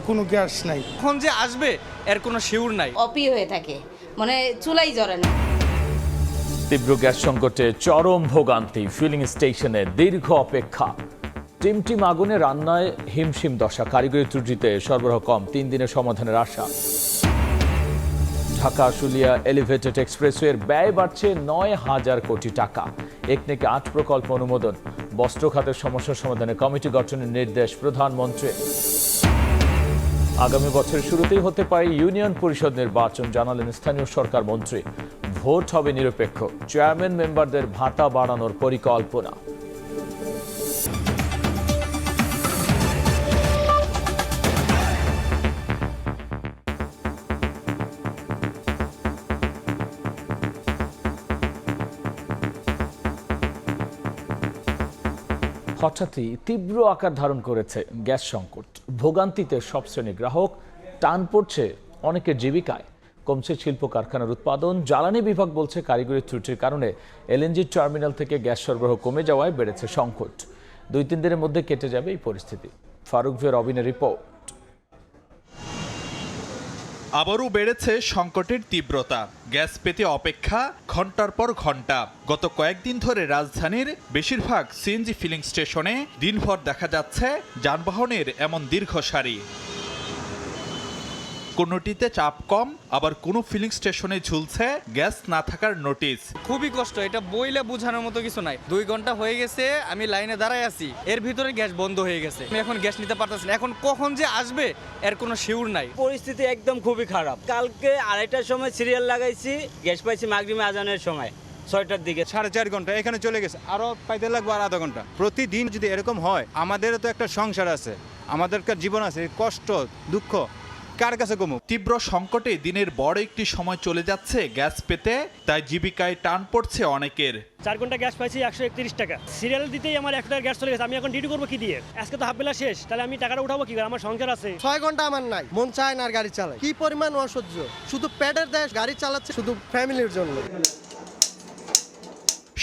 কোনো গ্যাস নাই। কখন যে আসবে এর কোনো শিউর নাই। অপি হয়ে থাকে, মানে চুলাই জ্বলে না। তীব্র গ্যাস সংকটে চরম ভোগান্তি, ফিলিং স্টেশনে দীর্ঘ অপেক্ষা। টিম আগুনে রান্নায় হিমশিম দশা, কারিগরি ত্রুটিতে সরবরাহ কম, 3 দিনের সমাধানের আশা। ঢাকা আশুলিয়া এলিভেটেড এক্সপ্রেসওয়ের ব্যয় বাড়ছে 9,000 কোটি টাকা। একনেকে 8 প্রকল্প অনুমোদন। বস্ত্র খাতের সমস্যা সমাধানে কমিটি গঠনের নির্দেশ প্রধানমন্ত্রী। আগামী বছরের শুরুতেই হতে পারে ইউনিয়ন পরিষদ নির্বাচন, জানালেন স্থানীয় সরকার মন্ত্রী। ভোট হবে নিরপেক্ষ, চেয়ারম্যান মেম্বারদের ভাতা বাড়ানোর পরিকল্পনা। হঠাৎই তীব্র আকার ধারণ করেছে গ্যাস সংকট। ভোগান্তিতে সব শ্রেণীর গ্রাহক, টান পড়ছে অনেকের জীবিকায়। কমছে শিল্প কারখানার উৎপাদন। জ্বালানি বিভাগ বলছে কারিগরি ত্রুটির কারণে এলএনজি টার্মিনাল থেকে গ্যাস সরবরাহ কমে যাওয়ায় বেড়েছে সংকট। 2-3 দিনের মধ্যে কেটে যাবে এই পরিস্থিতি। ফারুক ভিয়া রবিনের রিপোর্ট। আবারও বেড়েছে সংকটের তীব্রতা। গ্যাস পেতে অপেক্ষা ঘন্টার পর ঘন্টা। গত কয়েকদিন ধরে রাজধানীর বেশিরভাগ সিএনজি ফিলিং স্টেশনে দিনভর দেখা যাচ্ছে যানবাহনের এমন দীর্ঘ সারি। কোনোটিতে চাপ কম, আবার কোনো ফিলিং স্টেশনে ঝুলছে গ্যাস না থাকার নোটিশ। খুবই কষ্ট, এটা বইলে বোঝানোর মতো কিছু নাই। 2 ঘন্টা হয়ে গেছে আমি লাইনে দাঁড়ায় আছি, এর ভিতরে গ্যাস বন্ধ হয়ে গেছে। আমি এখন গ্যাস নিতে পারতেছি না। এখন কখন যে আসবে এর কোনো শিউর নাই। পরিস্থিতি একদম খুবই খারাপ। কালকে 2:30টার সময় সিরিয়াল লাগাইছি, গ্যাস পাইছি মাগরিবে আজানের সময় 6টার দিকে। 4.5 ঘন্টা এখানে চলে গেছে, আরো পাইতে লাগবে আর আধা ঘন্টা। প্রতিদিন যদি এরকম হয়, আমাদেরও তো একটা সংসার আছে, আমাদেরকার জীবন আছে, কষ্ট দুঃখ কার কাছে কমুক। তীব্র সংকটে দিনের বড় একটি সময় চলে যাচ্ছে গ্যাস পেতে, তাই জীবিকায় টান পড়ছে অনেকের। 4 ঘন্টা গ্যাস পাইছি 131 টাকা। সিরিয়াল দিতেই আমার 1 টাকা গ্যাস চলে গেছে। আমি এখন ডিউটি করবো কি দিয়ে? আজকে তো হাফ বেলা শেষ, তাহলে আমি টাকাটা উঠাবো কি করে? আমার সংসার আছে। 6 ঘন্টা আমার নাই, মন চায় না আর গাড়ি চালায়। কি পরিমাণ অসহ্য, শুধু পেটের দেশ গাড়ি চালাচ্ছে শুধু ফ্যামিলির জন্য।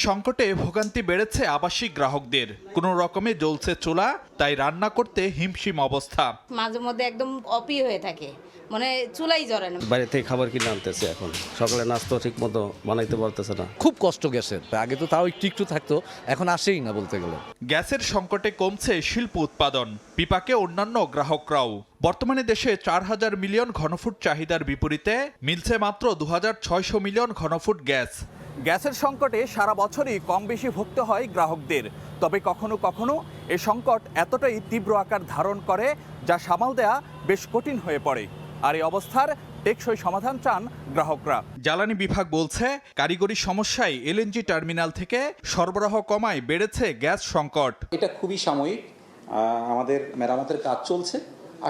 সংকটে ভোগান্তি বেড়েছে আবাসিক গ্রাহকদের। কোনো রকমে জ্বলছে চুলা, তাই রান্না করতে হিমশিম অবস্থা। মাঝে মধ্যে একদম অপি হয়ে থাকে, মানে চুলাই জ্বলে না। বাইরে থেকে খাবার কিনে আনতেছে, এখন সকালে নাস্তা ঠিক মতো বানাইতে পারতেছে না। খুব কষ্ট গ্যাসের। আগে তো তাও একটু থাকতো, এখন আসেই না বলতে গেলে। গ্যাসের সংকটে কমছে শিল্প উৎপাদন, বিপাকে অন্যান্য গ্রাহকরাও। বর্তমানে দেশে 4,000 মিলিয়ন ঘনফুট চাহিদার বিপরীতে মিলছে মাত্র 2,600 মিলিয়ন ঘনফুট গ্যাস। গ্যাসের সংকটে সারা বছরই কম বেশি ভুগতে হয় গ্রাহকদের। তবে কখনো কখনো এ সংকট এতটাই তীব্র আকার ধারণ করে যা সামাল দেয়া বেশ কঠিন হয়ে পড়ে। আর এই অবস্থার টেকসই সমাধান চান গ্রাহকরা। জ্বালানি বিভাগ বলছে কারিগরি সমস্যায় এলএনজি টার্মিনাল থেকে সরবরাহ কমায় বেড়েছে গ্যাস সংকট। এটা খুবই সাময়িক, আমাদের মেরামতের কাজ চলছে।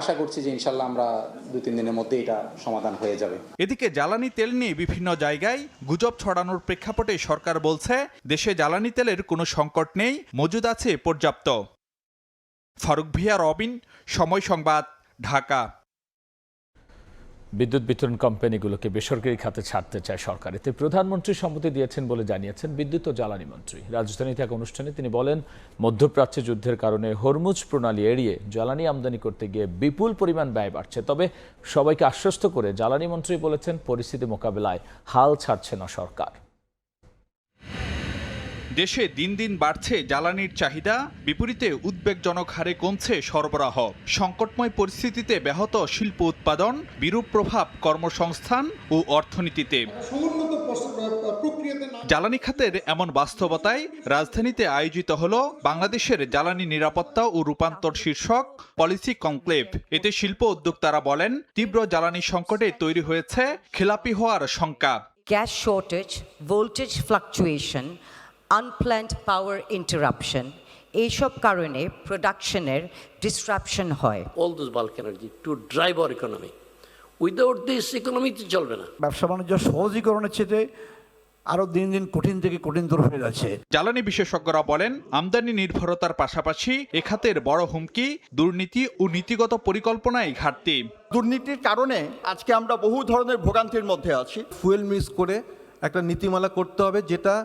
আশা করছি যে ইনশাল্লাহ আমরা 2-3 দিনের মধ্যে এটা সমাধান হয়ে যাবে। এদিকে জ্বালানি তেল নিয়ে বিভিন্ন জায়গায় গুজব ছড়ানোর প্রেক্ষাপটে সরকার বলছে দেশে জ্বালানি তেলের কোনো সংকট নেই, মজুদ আছে পর্যাপ্ত। ফারুক ভিয়া রবিন, সময় সংবাদ, ঢাকা। বিদ্যুৎ বিতরণ কোম্পানিগুলোকে বেসরকারি খাতে ছাড়তে চায় সরকার। এতে প্রধানমন্ত্রী সম্মতি দিয়েছেন বলে জানিয়েছেন বিদ্যুৎ ও জ্বালানি মন্ত্রী। রাজধানীতে এক অনুষ্ঠানে তিনি বলেন, মধ্যপ্রাচ্যে যুদ্ধের কারণে হরমুজ প্রণালী এড়িয়ে জ্বালানি আমদানি করতে গিয়ে বিপুল পরিমাণ ব্যয় বাড়ছে। তবে সবাইকে আশ্বস্ত করে জ্বালানি মন্ত্রী বলেছেন, পরিস্থিতি মোকাবেলায় হাল ছাড়ছে না সরকার। দেশে দিন দিন বাড়ছে জ্বালানির চাহিদা, বিপরীতে উদ্বেগজনক হারে কমছে সরবরাহ। সংকটময় পরিস্থিতিতে ব্যাহত শিল্প উৎপাদন, বিরূপ প্রভাব কর্মসংস্থান ও অর্থনীতিতে। জ্বালানি খাতের এমন বাস্তবতায় রাজধানীতে আয়োজিত হলো বাংলাদেশের জ্বালানি নিরাপত্তা ও রূপান্তর শীর্ষক পলিসি কনক্লেভ। এতে শিল্প উদ্যোক্তারা বলেন, তীব্র জ্বালানি সংকটে তৈরি হয়েছে খেলাপি হওয়ার শঙ্কা। Gas shortage, voltage fluctuation, unplanned power interruption, এইসব কারণে প্রোডাকশনের ডিসরাপশন হয়। All this bulk energy to drive our economy, without this economy চলবে না। ব্যবসা বাণিজ্য সহজীকরণের চেয়ে আরো দিন দিন কঠিন থেকে কঠিনতর হয়ে যাচ্ছে। জ্বালানি বিশেষজ্ঞরা বলেন, আমদানি নির্ভরতার পাশাপাশি এ খাতের বড় হুমকি দুর্নীতি ও নীতিগত পরিকল্পনায় ঘাটতি। দুর্নীতির কারণে আজকে আমরা বহু ধরনের ভোগান্তির মধ্যে আছি। ফুয়েল মিক্স করে একটা নীতিমালা করতে হবে, যেটা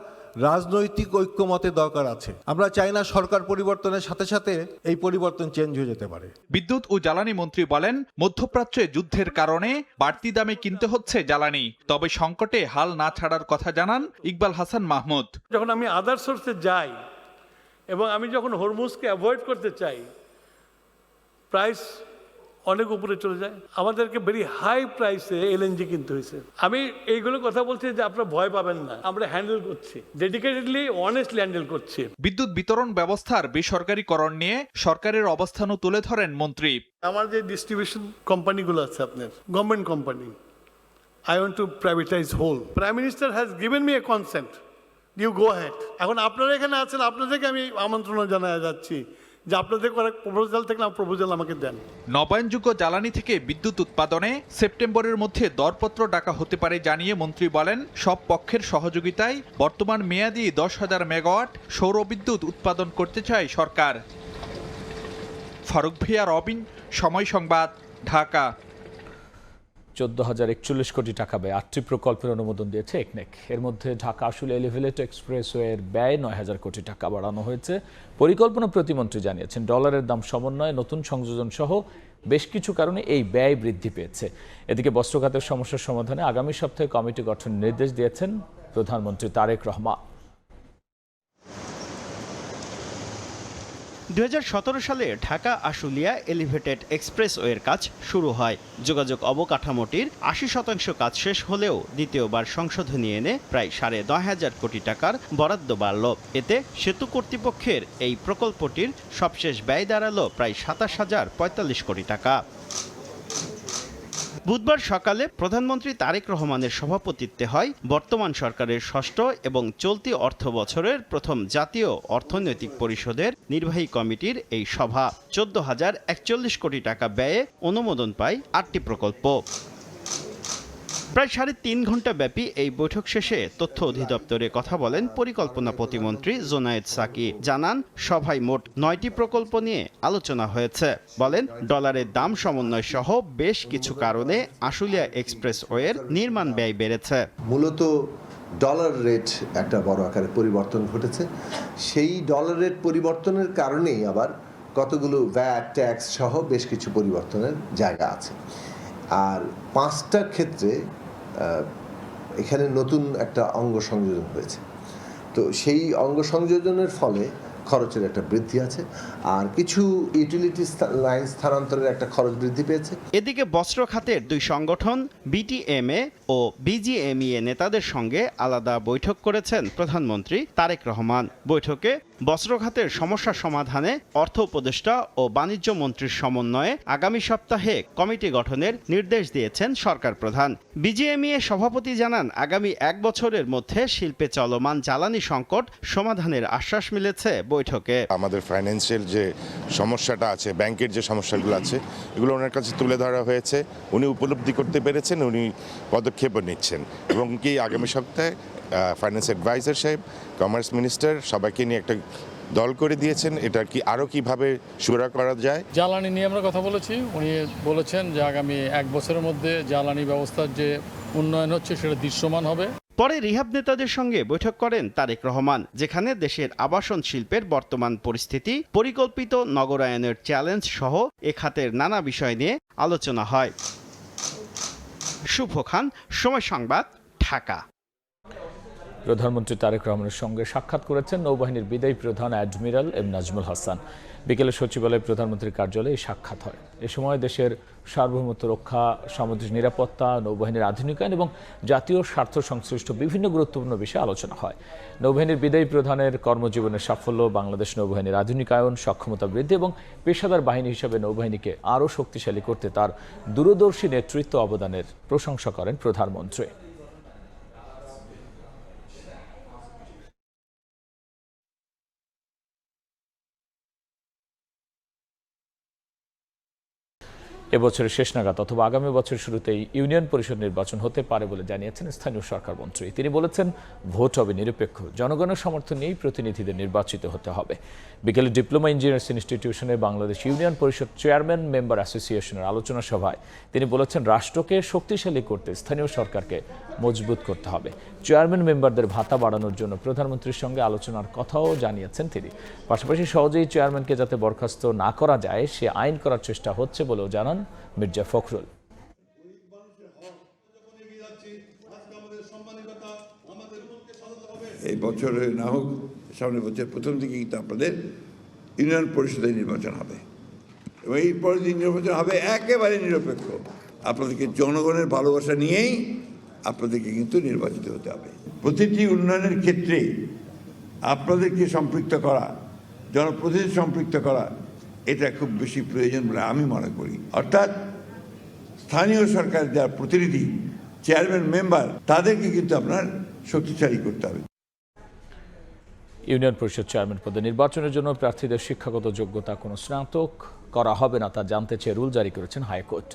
রাজনৈতিক ঐক্যমতের দরকার আছে। আমরা চাই না সরকার পরিবর্তনের সাথে সাথে এই পরিবর্তন চেঞ্জ হয়ে যেতে পারে। বিদ্যুৎ ও জ্বালানি মন্ত্রী বলেন, মধ্যপ্রাচ্যে যুদ্ধের কারণে বাড়তি দামে কিনতে হচ্ছে জ্বালানি, তবে সংকটে হাল না ছাড়ার কথা জানান ইকবাল হাসান মাহমুদ। যখন আমি আদার সোর্সে যাই এবং আমি যখন হরমুজকে অ্যাভয়েড করতে চাই, প্রাইস অনেক উপরে চলে যায়, আমাদেরকে ভেরি হাই প্রাইসে এলএনজি কিনতে হয়েছে। আমি এইগুলো কথা বলছি যে আপনারা ভয় পাবেন না, আমরা হ্যান্ডেল করছি, ডেডিকেটেডলি অনেস্টলি হ্যান্ডেল করছি। বিদ্যুৎ বিতরণ ব্যবস্থার বেসরকারীকরণ নিয়ে সরকারের অবস্থানও তুলে ধরেন মন্ত্রী। আমার যে ডিস্ট্রিবিউশন কোম্পানিগুলো আছে আপনার government company, I want to privatize whole. Prime minister has given me a consent, you go head. এখন আপনারা এখানে আছেন, আপনাদেরকে আমি আমন্ত্রণ জানাতে যাচ্ছি যে আপনাদের করা প্রপোজাল থেকে প্রপোজাল আমাকে দেন। নবায়নযোগ্য জ্বালানি থেকে বিদ্যুৎ উৎপাদনে সেপ্টেম্বরের মধ্যে দরপত্র ডাকা হতে পারে জানিয়ে মন্ত্রী বলেন, সব পক্ষের সহযোগিতায় বর্তমান মেয়াদি 10,000 মেগাওয়াট সৌর বিদ্যুৎ উৎপাদন করতে চায় সরকার। ফারুক ভিয়া, রবিন, সময় সংবাদ, ঢাকা। 14,041 কোটি টাকা ব্যয় 8টি প্রকল্পের অনুমোদন দিয়েছে একনেক। এর মধ্যে ঢাকা আশুলিয়া এলিভেটেড এক্সপ্রেসওয়ের ব্যয় 9,000 কোটি টাকা বাড়ানো হয়েছে। পরিকল্পনা প্রতিমন্ত্রী জানিয়েছেন, ডলারের দাম সমন্বয়ে নতুন সংযোজন সহ বেশ কিছু কারণে এই ব্যয় বৃদ্ধি পেয়েছে। এদিকে বস্ত্র খাতের সমস্যার সমাধানে আগামী সপ্তাহে কমিটি গঠনের নির্দেশ দিয়েছেন প্রধানমন্ত্রী তারেক রহমান। 2017 সালে ঢাকা আশুলিয়া এলিভেটেড এক্সপ্রেসওয়ের কাজ শুরু হয়। যোগাযোগ অবকাঠামোটির 80% কাজ শেষ হলেও দ্বিতীয়বার সংশোধনী এনে প্রায় 9,500 কোটি টাকার বরাদ্দ বাড়ল। এতে সেতু কর্তৃপক্ষের এই প্রকল্পটির সবশেষ ব্যয় দাঁড়ালো প্রায় 27,045 কোটি টাকা। বুধবার সকালে প্রধানমন্ত্রী তারেক রহমানের সভাপতিত্বে হয় বর্তমান সরকারের ষষ্ঠ এবং চলতি অর্থ বছরের প্রথম জাতীয় অর্থনৈতিক পরিষদের নির্বাহী কমিটির এই সভা। 14,041 কোটি টাকা ব্যয়ে অনুমোদন পায় 8টি প্রকল্প। প্রায় 3.5 ঘন্টা ব্যাপী এই বৈঠক শেষে তথ্য অধিদপ্তরে কথা বলেন পরিকল্পনা প্রতিমন্ত্রী জোনায়েদ সাকি। জানান, সভায় মোট 9টি প্রকল্প নিয়ে আলোচনা হয়েছে। বলেন, ডলারের দাম সমন্বয় সহ বেশ কিছু কারণে আশুলিয়া এক্সপ্রেসওয়ের নির্মাণ ব্যয় বেড়েছে। মূলত ডলার রেট একটা বড় আকারে পরিবর্তন ঘটেছে। সেই ডলার রেট পরিবর্তনের কারণেই আবার কতগুলো ভ্যাট ট্যাক্স সহ বেশ কিছু পরিবর্তনের জায়গা আছে। আর 5টা ক্ষেত্রে এখানে নতুন একটা অঙ্গ সংযোজন হয়েছে। তো সেই অঙ্গ সংযোজনের ফলে খরচের একটা বৃদ্ধি আছে, আর কিছু ইউটিলিটি লাইন স্থানান্তরের একটা খরচ বৃদ্ধি পেয়েছে। এদিকে বস্ত্র খাতের 2 সংগঠন বিটিএমএ ও বিজিএমইএ নেতাদের সঙ্গে আলাদা বৈঠক করেছেন প্রধানমন্ত্রী তারেক রহমান। বৈঠকে বস্ত্র খাতের সমস্যা সমাধানে অর্থ উপদেষ্টা ও বাণিজ্য মন্ত্রীর সমন্বয়ে আগামী সপ্তাহে কমিটি গঠনের নির্দেশ দিয়েছেন সরকার প্রধান। বিজিএমইএ সভাপতি জানান, আগামী 1 বছরের মধ্যে শিল্পে চলমান জ্বালানি সংকট সমাধানের আশ্বাস মিলেছে বৈঠকে। আমাদের ফাইন্যান্সিয়াল যে সমস্যাটা আছে, ব্যাংকের যে সমস্যাগুলো আছে, এগুলো ওনার কাছে তুলে ধরা হয়েছে। উনি উপলব্ধি করতে পেরেছেন, উনি পদক্ষেপও নিচ্ছেন এবং কি আগামী সপ্তাহে ফাইন্যান্স অ্যাডভাইজার সাহেব, কমার্স মিনিস্টার সবাইকে নিয়ে একটা দল করে দিয়েছেন। এটা কি আরও কিভাবে সুরা করা যায়। জ্বালানি নিয়ে আমরা কথা বলেছি। উনি বলেছেন যে আগামী 1 বছরের মধ্যে জ্বালানি ব্যবস্থার যে উন্নয়ন হচ্ছে সেটা দৃশ্যমান হবে। পরে রিহাব নেতাদের সঙ্গে বৈঠক করেন তারেক রহমান, যেখানে দেশের আবাসন শিল্পের বর্তমান পরিস্থিতি, পরিকল্পিত নগরায়নের চ্যালেঞ্জ সহ এ খাতের নানা বিষয় নিয়ে আলোচনা হয়। শুভ খান, সময় সংবাদ, ঢাকা। প্রধানমন্ত্রী তারেক রহমানের সঙ্গে সাক্ষাৎ করেছেন নৌবাহিনীর বিদায়ী প্রধান অ্যাডমিরাল এম নাজমুল হাসান। বিকেলে সচিবালয়ে প্রধানমন্ত্রীর কার্যালয়ে সাক্ষাৎ হয়। এ সময় দেশের সার্বভৌমত্ব রক্ষা, সামুদ্রিক নিরাপত্তা, নৌবাহিনীর আধুনিকায়ন এবং জাতীয় স্বার্থ সংশ্লিষ্ট বিভিন্ন গুরুত্বপূর্ণ বিষয়ে আলোচনা হয়। নৌবাহিনীর বিদায়ী প্রধানের কর্মজীবনের সাফল্য, বাংলাদেশ নৌবাহিনীর আধুনিকায়ন, সক্ষমতা বৃদ্ধি এবং পেশাদার বাহিনী হিসেবে নৌবাহিনীকে আরও শক্তিশালী করতে তার দূরদর্শী নেতৃত্ব অবদানের প্রশংসা করেন প্রধানমন্ত্রী। এবছরের শেষ নাগাদ অথবা আগামী বছর শুরুতেই ইউনিয়ন পরিষদ নির্বাচন হতে পারে বলে জানিয়েছেন স্থানীয় সরকার মন্ত্রী। তিনি বলেছেন, ভোট হবে নিরপেক্ষ, জনগণের সমর্থন নিয়েই প্রতিনিধিদের নির্বাচিত হতে হবে। বিকেলে ডিপ্লোমা ইঞ্জিনিয়ার্স ইনস্টিটিউশনে বাংলাদেশ ইউনিয়ন পরিষদ চেয়ারম্যান মেম্বার অ্যাসোসিয়েশনের আলোচনা সভায় তিনি বলেছেন, রাষ্ট্রকে শক্তিশালী করতে স্থানীয় সরকারকে মজবুত করতে হবে। চেয়ারম্যান মেম্বারদের ভাতা বাড়ানোর জন্য প্রধানমন্ত্রীর সঙ্গে আলোচনার কথাও জানিয়েছেন তিনি। পাশাপাশি সহজেই চেয়ারম্যানকে যাতে বরখাস্ত না করা যায় সে আইন করার চেষ্টা হচ্ছে বলেও জানান মির্জা ফখরুল। এই বছরে না হোক সামনের বছর প্রথম দিকে কিন্তু আপনাদের ইউনিয়ন পরিষদের নির্বাচন হবে এবং এই পরের দিন নির্বাচন হবে একেবারে নিরপেক্ষ। আপনাদেরকে জনগণের ভালোবাসা নিয়েই আপনাদেরকে কিন্তু নির্বাচিত হতে হবে। প্রতিটি উন্নয়নের ক্ষেত্রে আপনাদেরকে সম্পৃক্ত করা, জনপ্রতিনিধি সম্পৃক্ত করা, এটা খুব বেশি প্রয়োজন বলে আমি মনে করি। অর্থাৎ স্থানীয় সরকার যারা প্রতিনিধি, চেয়ারম্যান মেম্বার, তাদেরকে কিন্তু আপনার শক্তিশালী করতে হবে। ইউনিয়ন পরিষদ চেয়ারম্যান পদে নির্বাচনের জন্য প্রার্থীদের শিক্ষাগত যোগ্যতা কোনো স্নাতক করা হবে না তা জানতে চেয়ে রুল জারি করেছেন হাইকোর্ট।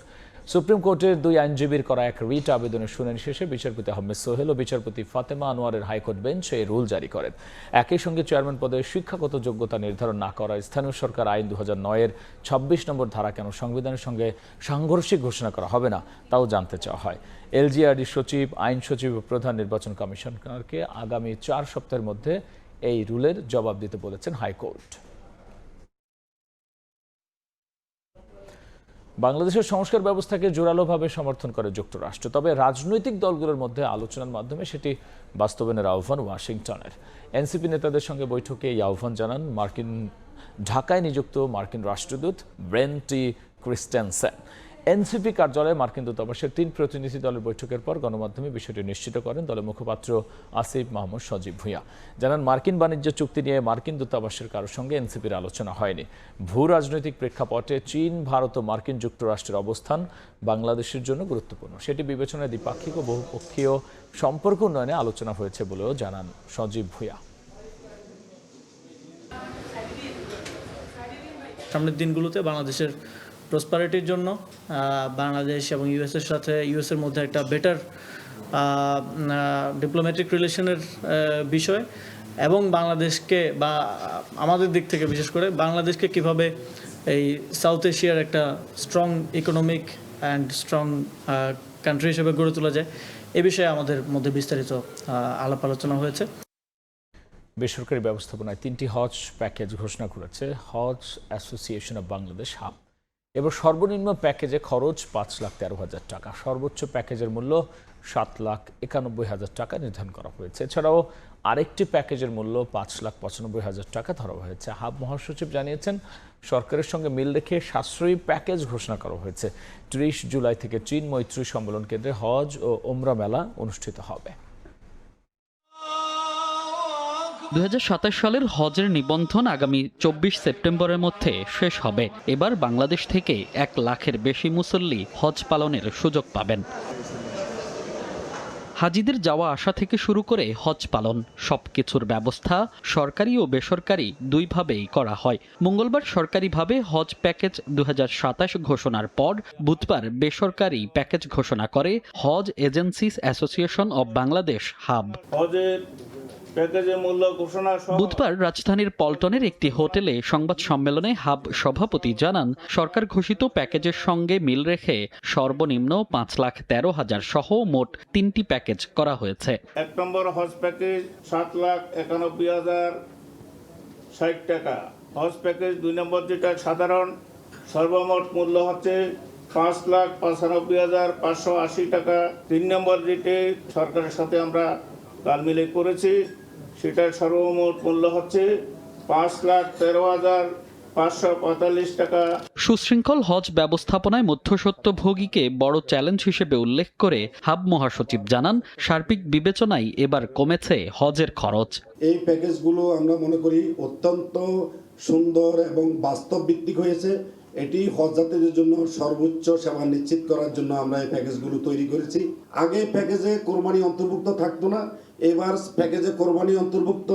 সুপ্রিম কোর্টের দুই আইনজীবীর করা এক রিট আবেদনের শুনানি শেষে বিচারপতি আহমেদ সোহেল ও বিচারপতি ফাতেমা আনোয়ারের হাইকোর্ট বেঞ্চ এই রুল জারি করেন। একই সঙ্গে চেয়ারম্যান পদে শিক্ষাগত যোগ্যতা নির্ধারণ না করা স্থানীয় সরকার আইন 2009-এর 26 নম্বর ধারা কেন সংবিধানের সঙ্গে সাংঘর্ষিক ঘোষণা করা হবে না তাও জানতে চাওয়া হয়। এলজিআরডি সচিব, আইন সচিব ও প্রধান নির্বাচন কমিশনারকে আগামী 4 সপ্তাহের মধ্যে এই রুলের জবাব দিতে বলেছেন হাইকোর্ট। বাংলাদেশের সংস্কার ব্যবস্থাকে জোরালোভাবে সমর্থন করে যুক্তরাষ্ট্র, তবে রাজনৈতিক দলগুলোর মধ্যে আলোচনার মাধ্যমে সেটি বাস্তবায়নের আহ্বান ওয়াশিংটনের। এনসিপি নেতাদের সঙ্গে বৈঠকে এই আহ্বান জানান ঢাকায় নিযুক্ত মার্কিন রাষ্ট্রদূত ব্রেন্ট টি ক্রিস্টেনসেন। এনসিপি কার্যালয়ে মার্কিন দূতাবাসের 3 প্রতিনিধি দলের বৈঠকের পর গণমাধ্যমে বিষয়টি নিশ্চিত করেন দলের মুখপাত্র আসিফ মাহমুদ সজীব ভুঁইয়া। জানান, মার্কিন বাণিজ্য চুক্তি নিয়ে মার্কিন দূতাবাসের কারোর সঙ্গে এনসিপির আলোচনা হয়নি। ভূ রাজনৈতিক প্রেক্ষাপটে চীন, ভারত ও মার্কিন যুক্তরাষ্ট্রের অবস্থান বাংলাদেশের জন্য গুরুত্বপূর্ণ। সেটি বিবেচনায় দ্বিপাক্ষিক ও বহুপক্ষীয় সম্পর্ক উন্নয়নে আলোচনা হয়েছে বলেও জানান সজীব ভুঁইয়া। সামনের দিনগুলোতে বাংলাদেশের প্রসপারিটির জন্য বাংলাদেশ এবং ইউএসের সাথে ইউএসের মধ্যে একটা বেটার ডিপ্লোম্যাটিক রিলেশনের বিষয় এবং বাংলাদেশকে বা আমাদের দিক থেকে বিশেষ করে বাংলাদেশকে কিভাবে এই সাউথ এশিয়ার একটা strong economic and strong country হিসেবে গড়ে তোলা যায় এ বিষয়ে আমাদের মধ্যে বিস্তারিত আলাপ আলোচনা হয়েছে। বেসরকারি ব্যবস্থাপনায় 3টি হজ প্যাকেজ ঘোষণা করেছে হজ অ্যাসোসিয়েশন অব বাংলাদেশ হাব। এবার সর্বনিম্ন প্যাকেজে খরচ 5,13,000 টাকা, সর্বোচ্চ প্যাকেজের মূল্য 7,91,000 টাকা নির্ধারণ করা হয়েছে। এছাড়াও আরেকটি প্যাকেজের মূল্য 5,95,000 টাকা ধরা হয়েছে। হাব মহাসচিব জানিয়েছেন, সরকারের সঙ্গে মিল রেখে সাশ্রয়ী প্যাকেজ ঘোষণা করা হয়েছে। 30 জুলাই থেকে চীন মৈত্রী সম্মেলন কেন্দ্রে হজ ও ওমরা মেলা অনুষ্ঠিত হবে। 2027 সালের হজের নিবন্ধন আগামী 24 সেপ্টেম্বরের মধ্যে শেষ হবে। এবার বাংলাদেশ থেকে 1 লাখের বেশি মুসল্লি হজ পালনের সুযোগ পাবেন। হাজিদের যাওয়া আসা থেকে শুরু করে হজ পালন সবকিছুর ব্যবস্থা সরকারি ও বেসরকারি দুইভাবেই করা হয়। মঙ্গলবার সরকারিভাবে হজ প্যাকেজ 2027 ঘোষণার পর বুধবার বেসরকারি প্যাকেজ ঘোষণা করে হজ agencies association of Bangladesh HAAB. বুধবার রাজধানীর পল্টনের একটি হোটেলে সংবাদ সম্মেলনে হাব সভাপতি জানান, সরকার ঘোষিত প্যাকেজের সঙ্গে মিল রেখে সর্বনিম্ন 5,13,000 সহ মোট 3টি প্যাকেজ করা হয়েছে। 1 নম্বর হজ প্যাকেজ 7,91,060 টাকা। হজ প্যাকেজ 2 নম্বর যেটা সাধারণ, সর্বমোট মূল্য হচ্ছে 5,95,580 টাকা। 3 নম্বর যেটি সরকারের সাথে আমরা তাল মিলে করেছি, সেটার সর্বমোট মূল্য হচ্ছে 5,13,545 টাকা। সুশৃঙ্খল হজ ব্যবস্থাপনায় মধ্যস্বত্বভোগীকে বড় চ্যালেঞ্জ হিসেবে উল্লেখ করে হাব মহাসচিব জানান, সার্বিক বিবেচনায় এবার কমেছে হজের খরচ। এই প্যাকেজগুলো আমরা মনে করি অত্যন্ত সুন্দর এবং বাস্তব ভিত্তিক হয়েছে। এটি হজযাত্রীদের জন্য সর্বোচ্চ সেবা নিশ্চিত করার জন্য আমরা এই প্যাকেজগুলো তৈরি করেছি। আগে প্যাকেজে কোরবানি অন্তর্ভুক্ত থাকতো না, এবার প্যাকেজে কোরবানি অন্তর্ভুক্ত,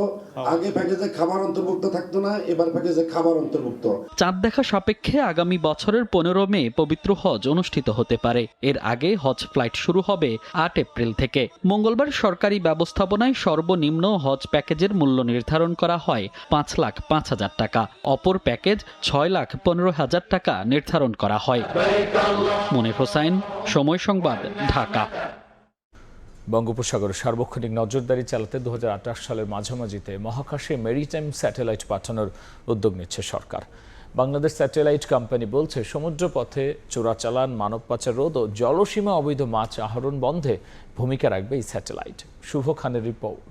আগে প্যাকেজে খাবার অন্তর্ভুক্ত থাকতো না, এবার প্যাকেজে খাবার অন্তর্ভুক্ত। চাঁদ দেখা সাপেক্ষে আগামী বছরের 15 মে পবিত্র হজ অনুষ্ঠিত হতে পারে। এর আগে হজ ফ্লাইট শুরু হবে 8 এপ্রিল থেকে। মঙ্গলবার সরকারি ব্যবস্থাপনায় সর্বনিম্ন হজ প্যাকেজের মূল্য নির্ধারণ করা হয় 5,05,000 টাকা। অপর প্যাকেজ 6,15,000 টাকা নির্ধারণ করা হয়। মনির হোসেন, সময় সংবাদ, ঢাকা। বঙ্গোপসাগরে সার্বক্ষণিক নজরদারি চালাতে 2028 সালের মাঝামাঝিতে মহাকাশে মেরিটাইম স্যাটেলাইট পাঠানোর উদ্যোগ নিচ্ছে সরকার। বাংলাদেশ স্যাটেলাইট কোম্পানি বলছে, সমুদ্রপথে চোরাচালান, মানব পাচার রোধ ও জলসীমা অবৈধ মাছ আহরণ বন্ধে ভূমিকা রাখবে এই স্যাটেলাইট। শুভ খানের রিপোর্ট।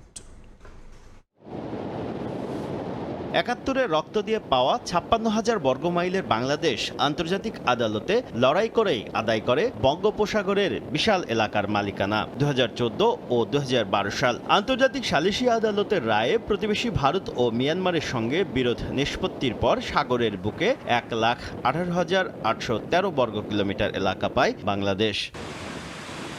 ৭১-এ রক্ত দিয়ে পাওয়া 56,000 বর্গমাইলের বাংলাদেশ আন্তর্জাতিক আদালতে লড়াই করেই আদায় করে বঙ্গোপসাগরের বিশাল এলাকার মালিকানা। 2014 ও 2012 সাল আন্তর্জাতিক সালিসি আদালতের রায়ে প্রতিবেশী ভারত ও মিয়ানমারের সঙ্গে বিরোধ নিষ্পত্তির পর সাগরের বুকে 1,18,813 বর্গ কিলোমিটার এলাকা পায় বাংলাদেশ।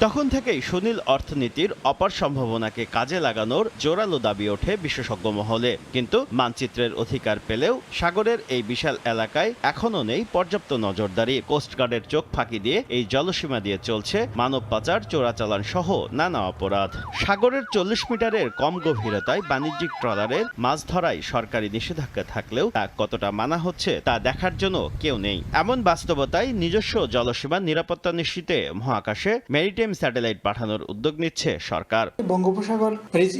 তখন থেকেই সুনীল অর্থনীতির অপার সম্ভাবনাকে কাজে লাগানোর জোরালো দাবি ওঠে বিশেষজ্ঞ মহলে। কিন্তু মানচিত্রের অধিকার পেলেও সাগরের এই বিশাল এলাকায় এখনও নেই পর্যাপ্ত নজরদারি। কোস্টগার্ডের চোখ ফাঁকি দিয়ে এই জলসীমা দিয়ে চলছে মানব পাচার, চোরাচালান সহ নানা অপরাধ। সাগরের 40 মিটারের কম গভীরতায় বাণিজ্যিক ট্রলারের মাছ ধরায় সরকারি নিষেধাজ্ঞা থাকলেও তা কতটা মানা হচ্ছে তা দেখার জন্য কেউ নেই। এমন বাস্তবতায় নিজস্ব জলসীমার নিরাপত্তা নিশ্চিতে মহাকাশে মেরিটাইম স্যাটেলাইট পাঠানোর উদ্যোগ নিচ্ছে সরকার। বঙ্গোপসাগর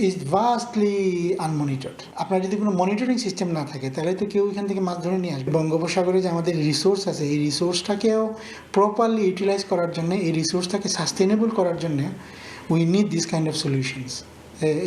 ইজ ভাস্টলি আনমনিটর্ড। আপনার যদি কোনো মনিটরিং সিস্টেম না থাকে তাহলে তো কেউ এখান থেকে মাছ ধরে নিয়ে আসবে। বঙ্গোপসাগরে যে আমাদের রিসোর্স আছে, এই রিসোর্সটাকেও প্রপারলি ইউটিলাইজ করার জন্য, এই রিসোর্সটাকে সাস্টেনেবল করার জন্য we need this kind of solutions,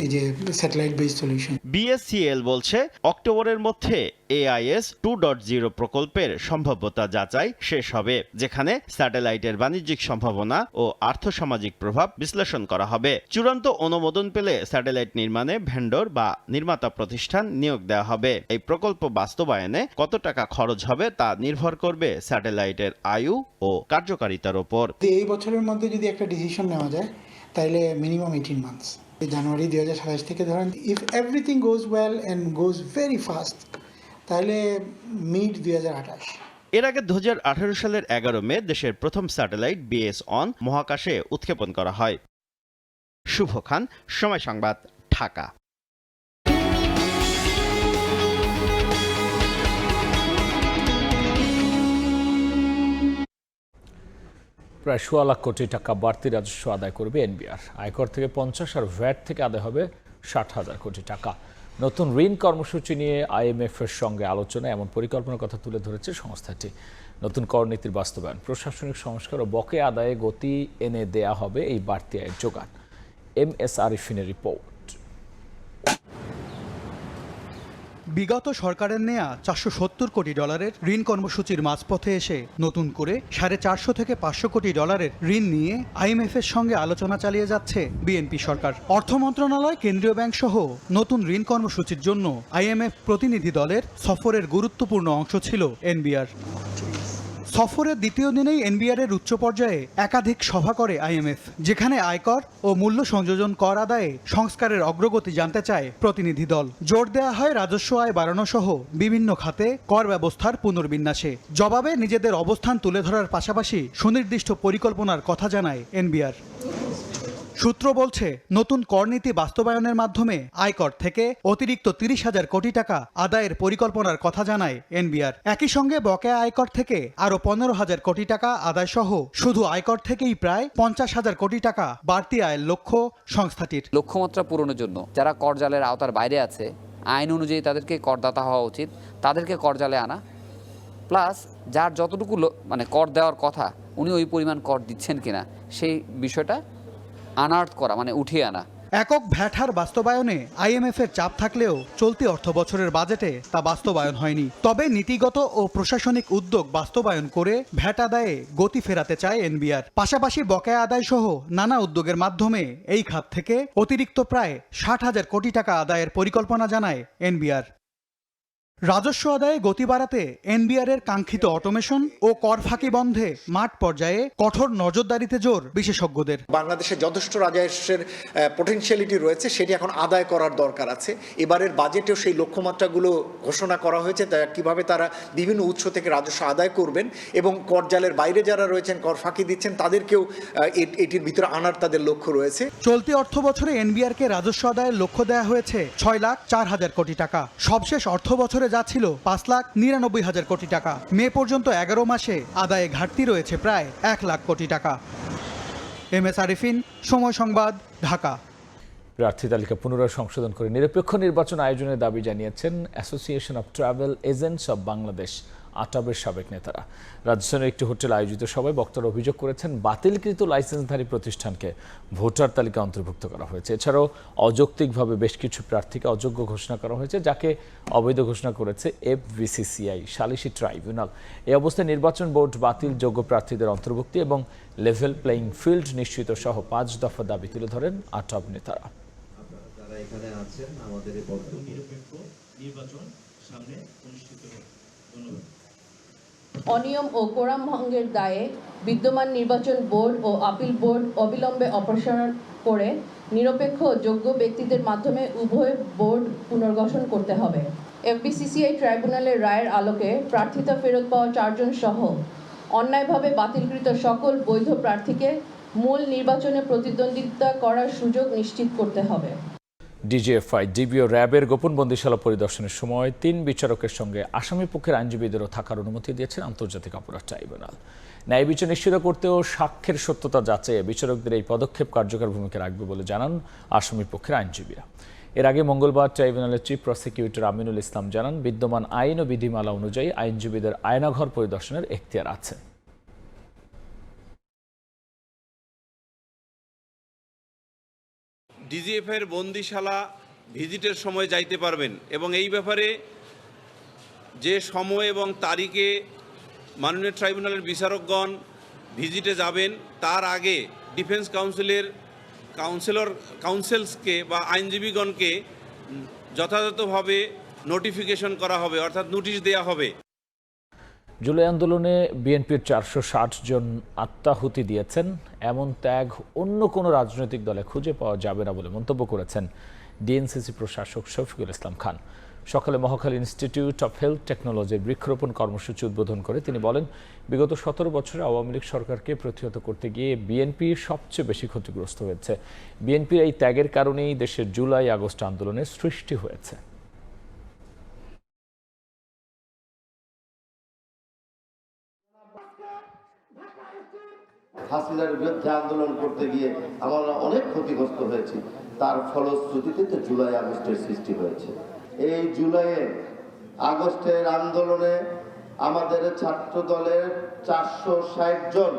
এই যে স্যাটেলাইট বেসড সলিউশন। বিএসসিএল বলছে, অক্টোবরের মধ্যে AIS 2.0 প্রকল্পের সম্ভাব্যতা যাচাই শেষ হবে, যেখানে স্যাটেলাইটের বাণিজ্যিক সম্ভাবনা ও আর্থসামাজিক প্রভাব বিশ্লেষণ করা হবে। চূড়ান্ত অনুমোদন পেলে স্যাটেলাইট নির্মাণে ভেন্ডর বা নির্মাতা প্রতিষ্ঠান নিয়োগ দেওয়া হবে। এই প্রকল্প বাস্তবায়নে কত টাকা খরচ হবে তা নির্ভর করবে স্যাটেলাইটের আয়ু ও কার্যকারিতার ওপর। এই বছরের মধ্যে যদি একটা ডিসিশন নেওয়া যায় তাহলে মিনিমাম 18 মান্থস, জানুয়ারি 2027 থেকে ধরেন, if everything goes well and goes very fast, তাহলে মিড 2028। এর আগে 2018 সালের 11 মে দেশের প্রথম স্যাটেলাইট BS-ON মহাকাশে উৎক্ষেপণ করা হয়। শুভ খান, সময় সংবাদ, ঢাকা। প্রায় 1.25 লাখ কোটি টাকা বাড়তি রাজস্ব আদায় করবে এনবিআর। আয়কর থেকে 50 আর ভ্যাট থেকে আদায় হবে 60,000 কোটি টাকা। নতুন ঋণ কর্মসূচি নিয়ে IMF এর সঙ্গে আলোচনা, এমন পরিকল্পনার কথা তুলে ধরেছে সংস্থাটি। নতুন কর নীতির বাস্তবায়ন, প্রশাসনিক সংস্কার ও বকেয়া আদায়ে গতি এনে দেয়া হবে এই বাড়তি আয়ের যোগান। MS আরিফিনের রিপোর্ট। বিগত সরকারের নেয়া $470 কোটি ঋণ কর্মসূচির মাঝপথে এসে নতুন করে $450 থেকে $500 কোটি ঋণ নিয়ে IMF এর সঙ্গে আলোচনা চালিয়ে যাচ্ছে বিএনপি সরকার। অর্থ মন্ত্রণালয়, কেন্দ্রীয় ব্যাংক সহ নতুন ঋণ কর্মসূচির জন্য IMF প্রতিনিধি দলের সফরের গুরুত্বপূর্ণ অংশ ছিল এনবিআর। সফরের দ্বিতীয় দিনেই এনবিআরের উচ্চ পর্যায়ে একাধিক সভা করে IMF, যেখানে আয়কর ও মূল্য সংযোজন কর আদায়ে সংস্কারের অগ্রগতি জানতে চায় প্রতিনিধি দল। জোর দেওয়া হয় রাজস্ব আয় বাড়ানো সহ বিভিন্ন খাতে কর ব্যবস্থার পুনর্বিন্যাসে। জবাবে নিজেদের অবস্থান তুলে ধরার পাশাপাশি সুনির্দিষ্ট পরিকল্পনার কথা জানায় এনবিআর। সূত্র বলছে, নতুন করনীতি বাস্তবায়নের মাধ্যমে আয়কর থেকে অতিরিক্ত 30,000 কোটি টাকা আদায়ের পরিকল্পনার কথা জানায় এনবিআর। একই সঙ্গে বকেয়া আয়কর থেকে আরও 15,000 কোটি টাকা আদায় সহ শুধু আয়কর থেকেই প্রায় 50,000 কোটি টাকা বাড়তি আয়ের লক্ষ্য সংস্থাটির। লক্ষ্যমাত্রা পূরণের জন্য যারা করজালের আওতার বাইরে আছে, আইন অনুযায়ী তাদেরকে করদাতা হওয়া উচিত, তাদেরকে করজালে আনা, প্লাস যার যতটুকু কর দেওয়ার কথা উনি ওই পরিমাণ কর দিচ্ছেন কিনা সেই বিষয়টা আনার্ট করা, উঠিয়ে আনা। একক ভ্যাট হার বাস্তবায়নে IMF এর চাপ থাকলেও চলতি অর্থ বছরের বাজেটে তা বাস্তবায়ন হয়নি। তবে নীতিগত ও প্রশাসনিক উদ্যোগ বাস্তবায়ন করে ভ্যাট আদায়ে গতি ফেরাতে চায় এনবিআর। পাশাপাশি বকেয়া আদায় সহ নানা উদ্যোগের মাধ্যমে এই খাত থেকে অতিরিক্ত প্রায় 60,000 কোটি টাকা আদায়ের পরিকল্পনা জানায় এনবিআর। রাজস্ব আদায়ে গতি বাড়াতে এনবিআর এর কাঙ্ক্ষিত অটোমেশন ও কর ফাঁকি বন্ধে মাঠ পর্যায়ে কঠোর নজরদারিতে জোর বিশেষজ্ঞদের। বাংলাদেশে যথেষ্ট রাজস্বের পটেনশিয়ালিটি রয়েছে, সেটি এখন আদায় করার দরকার আছে। এবারের বাজেটেও সেই লক্ষ্যমাত্রাগুলো ঘোষণা করা হয়েছে, কিভাবে তারা বিভিন্ন উৎস থেকে রাজস্ব আদায় করবেন এবং করজালের বাইরে যারা রয়েছেন, কর ফাঁকি দিচ্ছেন, তাদেরকেও এটির ভিতরে আনার তাদের লক্ষ্য রয়েছে। চলতি অর্থ বছরে এনবিআর কে রাজস্ব আদায়ের লক্ষ্য দেওয়া হয়েছে 6,04,000 কোটি টাকা। সবশেষ অর্থ বছরে যা ছিল 5,99,000 কোটি টাকা। মে পর্যন্ত 11 মাসে আদায়ে ঘাটতি রয়েছে প্রায় 1 লাখ কোটি টাকা। MS আরিফিন, সময় সংবাদ, ঢাকা। প্রার্থী তালিকা পুনরায় সংশোধন করে নিরপেক্ষ নির্বাচন আয়োজনের দাবি জানিয়েছেন association of travel agents of Bangladesh আটাবের সাবেক নেতারা। রাজধানীর একটি হোটেল আয়োজিত সভায় বক্তারা অভিযোগ করেছেন বাতিলকৃত লাইসেন্সধারী প্রতিষ্ঠানকে ভোটার তালিকা অন্তর্ভুক্ত করা হয়েছে। এছাড়াও অযৌক্তিকভাবে বেশ কিছু প্রার্থীকে অযোগ্য ঘোষণা করা হয়েছে, যাকে অবৈধ ঘোষণা করেছে FVCCI সালিসি ট্রাইব্যুনাল। এই অবস্থায় নির্বাচন বোর্ড বাতিল যোগ্য প্রার্থীদের অন্তর্ভুক্তি এবং লেভেল প্লেইং ফিল্ড নিশ্চিত সহ 5 দফা দাবি তুলে ধরেন আটাব নেতারা। এখানে আছেন আমাদের নিরপেক্ষ নির্বাচন সামনে অনুষ্ঠিত হবে। ধন্যবাদ। অনিয়ম ও কোরাম ভঙ্গের দায়ে বিদ্যমান নির্বাচন বোর্ড ও আপিল বোর্ড অবিলম্বে অপসারণ করে নিরপেক্ষ ও যোগ্য ব্যক্তিদের মাধ্যমে উভয় বোর্ড পুনর্গঠন করতে হবে। FVCCI ট্রাইব্যুনালের রায়ের আলোকে প্রার্থিতা ফেরত পাওয়া 4 জন সহ অন্যায়ভাবে বাতিলকৃত সকল বৈধ প্রার্থীকে মূল নির্বাচনে প্রতিদ্বন্দ্বিতা করার সুযোগ নিশ্চিত করতে হবে। DGFI, ডিবি ও র্যাবের গোপন বন্দিশালা পরিদর্শনের সময় 3 বিচারকের সঙ্গে আসামি পক্ষের আইনজীবীদেরও থাকার অনুমতি দিয়েছেন আন্তর্জাতিক অপরাধ ট্রাইব্যুনাল। ন্যায় বিচার নিশ্চিত করতেও সাক্ষ্যের সত্যতা যাচাইয়ে বিচারকদের এই পদক্ষেপ কার্যকর ভূমিকা রাখবে বলে জানান আসামি পক্ষের আইনজীবীরা। এর আগে মঙ্গলবার ট্রাইব্যুনালের চিফ প্রসিকিউটর আমিনুল ইসলাম জানান, বিদ্যমান আইন ও বিধিমালা অনুযায়ী আইনজীবীদের আয়নাঘর পরিদর্শনের এখতিয়ার আছে। ডিজিএফের বন্দিশালা ভিজিটের সময় যাইতে পারবেন এবং এই ব্যাপারে যে সময় এবং তারিখে মাননীয় ট্রাইব্যুনালের বিচারকগণ ভিজিটে যাবেন তার আগে ডিফেন্স কাউন্সিলসকে বা আইনজীবীগণকে যথাযথভাবে নোটিফিকেশন করা হবে, অর্থাৎ নোটিশ দেওয়া হবে। জুলাই আন্দোলনে বিএনপির 460 জন আত্মাহুতি দিয়েছেন, এমন ত্যাগ অন্য কোনো রাজনৈতিক দলে খুঁজে পাওয়া যাবে না বলে মন্তব্য করেছেন ডিএনসিসি প্রশাসক শফিকুল ইসলাম খান। সকালে মহাখালী ইনস্টিটিউট অফ হেলথ টেকনোলজির বৃক্ষরোপণ কর্মসূচি উদ্বোধন করে তিনি বলেন, বিগত 17 বছরে আওয়ামী লীগ সরকারকে প্রতিহত করতে গিয়ে বিএনপি সবচেয়ে বেশি ক্ষতিগ্রস্ত হয়েছে। বিএনপির এই ত্যাগের কারণেই দেশের জুলাই আগস্ট আন্দোলনের সৃষ্টি হয়েছে। হাসিনার বিরুদ্ধে আন্দোলন করতে গিয়ে আমরা অনেক ক্ষতিগ্রস্ত হয়েছি, তার ফলশ্রুতিতে তো জুলাই আগস্টের সৃষ্টি হয়েছে। এই জুলাই আগস্টের আন্দোলনে আমাদের ছাত্র দলের 460 জন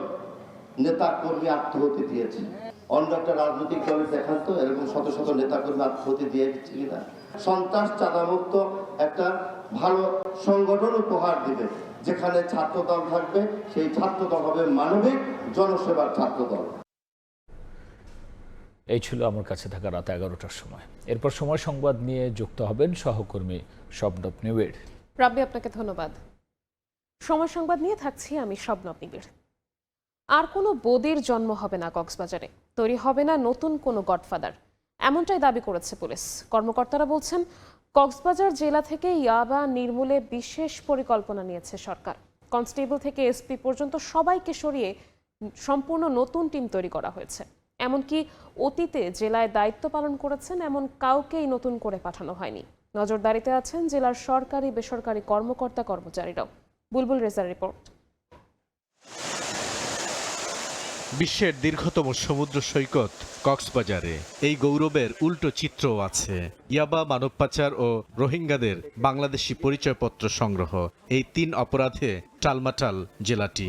নেতা কর্মী আত্মহতি দিয়েছে। অন্য একটা রাজনৈতিক দলে দেখান তো এরকম শত শত নেতা কর্মী আত্মহতি দিয়ে দিচ্ছে কিনা। সন্ত্রাস চাঁদামুক্ত একটা ভালো সংগঠন উপহার দিবে, যেখানে ছাত্রদল থাকবে, সেই ছাত্রদল হবে মানবিক জনসেবার ছাত্রদল। এই ছিল আমার কাছে থাকা রাত 11টার সময়। এরপর সময় সংবাদ নিয়ে যুক্ত হবেন সহকর্মী শবনব নিবিড়। রাব্বি, আপনাকে ধন্যবাদ। সময় সংবাদ নিয়ে থাকছি আমি শবনব নিবিড়। আর কোনো বদির জন্ম হবে না কক্সবাজারে, তৈরি হবে না নতুন কোনো গডফাদার, এমনটাই দাবি করেছে পুলিশ। কর্মকর্তারা বলছেন, কক্সবাজার জেলা থেকে ইয়াবা নির্মূলে বিশেষ পরিকল্পনা নিয়েছে সরকার। কনস্টেবল থেকে এসপি পর্যন্ত সবাইকে সরিয়ে সম্পূর্ণ নতুন টিম তৈরি করা হয়েছে। এমনকি অতীতে জেলায় দায়িত্ব পালন করেছেন এমন কাউকেই নতুন করে পাঠানো হয়নি। নজরদারিতে আছেন জেলার সরকারি বেসরকারি কর্মকর্তা কর্মচারীরাও। বুলবুল রেজার রিপোর্ট। বিশ্বের দীর্ঘতম সমুদ্র সৈকত কক্সবাজারে এই গৌরবের উল্টো চিত্রও আছে। ইয়াবা, মানব পাচার ও রোহিঙ্গাদের বাংলাদেশি পরিচয়পত্র সংগ্রহ, এই 3 অপরাধে টালমাটাল জেলাটি।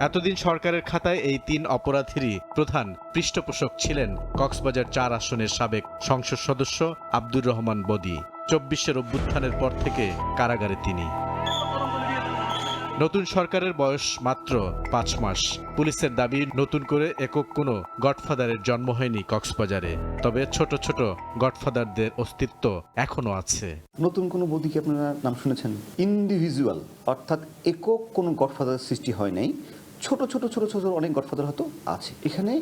এতদিন সরকারের খাতায় এই 3 অপরাধীরই প্রধান পৃষ্ঠপোষক ছিলেন কক্সবাজার 4 আসনের সাবেক সংসদ সদস্য আব্দুর রহমান বদি। 24-এর অভ্যুত্থানের পর থেকে কারাগারে তিনি। নতুন সরকারের বয়স মাত্র 5 মাস। পুলিশের দাবি, নতুন করে একক কোনো গডফাদারের জন্ম হয়নি কক্সবাজারে, তবে ছোট ছোট গডফাদারদের অস্তিত্ব এখনো আছে। নতুন কোনো বৌদি কি আপনারা নাম শুনেছেন? ইন্ডিভিজুয়াল, অর্থাৎ একক কোনো গডফাদার সৃষ্টি হয় নাই, ছোট ছোট ছোট ছোট অনেক গডফাদার হয়তো আছে। এখানে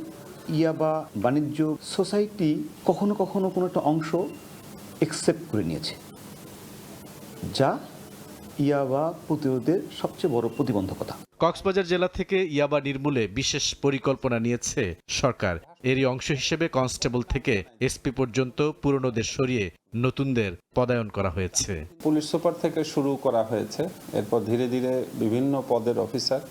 ইয়াবা বাণিজ্য সোসাইটি কখনো কখনো কোনো একটা অংশ একসেপ্ট করে নিয়েছে, যা ইয়াবা প্রতিরোধের সবচেয়ে বড় প্রতিবন্ধকতা। কক্সবাজার জেলা থেকে ইয়াবা নির্মূলে বিশেষ পরিকল্পনা নিয়েছে সরকার। এরই অংশ হিসেবে কনস্টেবল থেকে এসপি পর্যন্ত পুরনোদের সরিয়ে নতুনদের পদায়ন করা হয়েছে। পুলিশ সুপার থেকে শুরু করা হয়েছে, এরপর ধীরে ধীরে বিভিন্ন পদের অফিসার,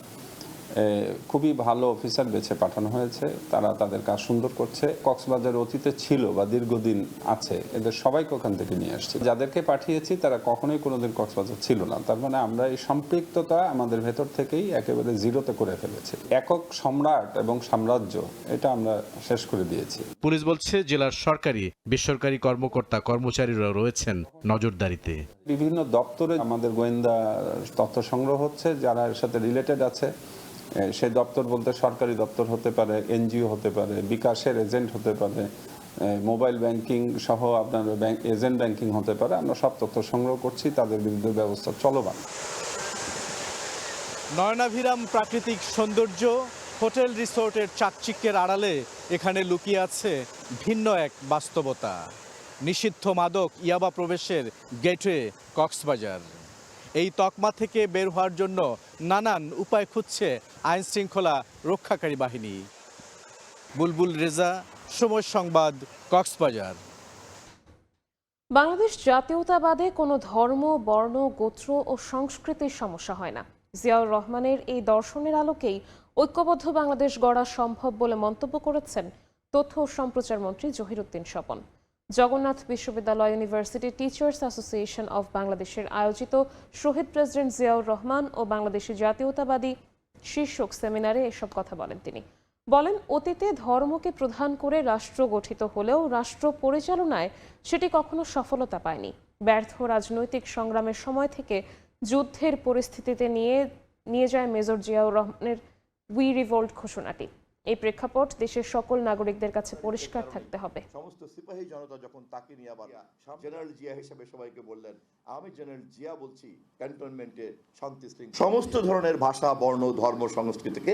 খুবই ভালো অফিসার বেছে পাঠানো হয়েছে। তারা তাদের কাজ সুন্দর করছে। কক্সবাজার অতীতে ছিল বা দীর্ঘদিন আছে, এদের সবাইকে ওখান থেকে নিয়ে আসছে। যাদেরকে পাঠিয়েছি তারা কখনোই কোনোদিন কক্সবাজার ছিল না। তার মানে আমরা এই সম্পৃক্ততা আমাদের ভেতর থেকেই একেবারে জিরোতে করে ফেলেছি। একক সম্রাট এবং সাম্রাজ্য এটা আমরা শেষ করে দিয়েছি। পুলিশ বলছে জেলার সরকারি বেসরকারি কর্মকর্তা কর্মচারীরা রয়েছেন নজরদারিতে। বিভিন্ন দপ্তরে আমাদের গোয়েন্দা তথ্য সংগ্রহ হচ্ছে, যারা এর সাথে রিলেটেড আছে। সেই দপ্তর বলতে সরকারি দপ্তর হতে পারে, এনজিও হতে পারে, বিকাশের এজেন্ট হতে পারে, মোবাইল ব্যাংকিং সহ আপনার এজেন্ট ব্যাংকিং হতে পারে। আমরা সব তথ্য সংগ্রহ করছি, তাদের বিরুদ্ধে ব্যবস্থা চলমান। নয়নাভিরাম প্রাকৃতিক সৌন্দর্য, হোটেল রিসোর্টের চাকচিক্যের আড়ালে এখানে লুকিয়ে আছে ভিন্ন এক বাস্তবতা। নিষিদ্ধ মাদক ইয়াবা প্রবেশের গেটওয়ে কক্সবাজার। এই তকমা থেকে বের হওয়ার জন্য নানান উপায় খুঁজছে আইন শৃঙ্খলা রক্ষাকারী বাহিনী। বুলবুল রেজা, সময় সংবাদ, কক্সবাজার। বাংলাদেশ জাতীয়তাবাদে কোনো ধর্ম, বর্ণ, গোত্র ও সংস্কৃতির সমস্যা হয় না। জিয়াউর রহমানের এই দর্শনের আলোকেই ঐক্যবদ্ধ বাংলাদেশ গড়া সম্ভব বলে মন্তব্য করেছেন তথ্য ও সম্প্রচার মন্ত্রী জহিরুদ্দিন স্বপন। জগন্নাথ বিশ্ববিদ্যালয় ইউনিভার্সিটি টিচার্স অ্যাসোসিয়েশন অব বাংলাদেশের আয়োজিত শহীদ প্রেসিডেন্ট জিয়াউর রহমান ও বাংলাদেশের জাতীয়তাবাদী শীর্ষক সেমিনারে এসব কথা বলেন তিনি। বলেন, অতীতে ধর্মকে প্রধান করে রাষ্ট্র গঠিত হলেও রাষ্ট্র পরিচালনায় সেটি কখনো সফলতা পায়নি। ব্যর্থ রাজনৈতিক সংগ্রামের সময় থেকে যুদ্ধের পরিস্থিতিতে নিয়ে যায় মেজর জিয়াউর রহমানের উই রিভোল্ট ঘোষণাটি। এই প্রেক্ষাপট দেশের সকল নাগরিকদের কাছে পরিষ্কার থাকতে হবে। সমস্ত সিপাহী জনতা যখন তাকে নিয়ে আবার জেনারেল জিয়া হিসেবে সবাইকে বললেন, আমি জেনারেল জিয়া বলছি, ক্যান্টনমেন্টে শান্তি শৃঙ্খলা সমস্ত ধরনের ভাষা, বর্ণ, ধর্ম, সংস্কৃতিকে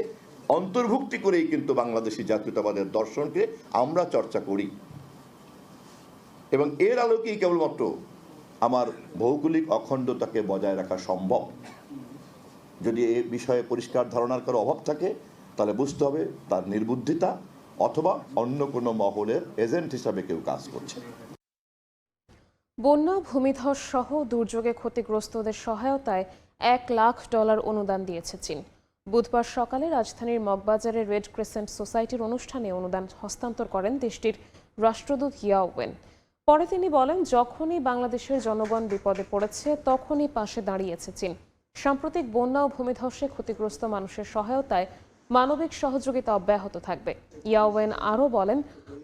অন্তর্ভুক্তি করেই কিন্তু বাংলাদেশী জাতীয়তাবাদের দর্শনকে আমরা চর্চা করি। এবং এর আলোকেই কেবলমাত্র আমার ভৌগোলিক অখণ্ডতাকে বজায় রাখা সম্ভব। যদি এ বিষয়ে পরিষ্কার ধারণার কারো অভাব থাকে, তাহলে বুঝতে হবে তার নির্বুদ্ধিতা অথবা অন্য কোনো মহলের এজেন্ট হিসাবে কেউ কাজ করছে। বন্যা, ভূমিধস সহ দুর্যোগে ক্ষতিগ্রস্তদের সহায়তায় $1,00,000 অনুদান দিয়েছে চীন। বুধবার সকালে রাজধানীর মগবাজারের রেড ক্রিসেন্ট সোসাইটির অনুষ্ঠানে অনুদান হস্তান্তর করেন দেশটির রাষ্ট্রদূত ইয়াও ওয়েন। পরে তিনি বলেন, যখনই বাংলাদেশের জনগণ বিপদে পড়েছে তখনই পাশে দাঁড়িয়েছে চীন। সাম্প্রতিক বন্যা ও ভূমিধসে ক্ষতিগ্রস্ত মানুষের সহায়তায় মানবিক সহযোগিতা অব্যাহত থাকবে। ইয়াও ওয়েন আরও বলেন,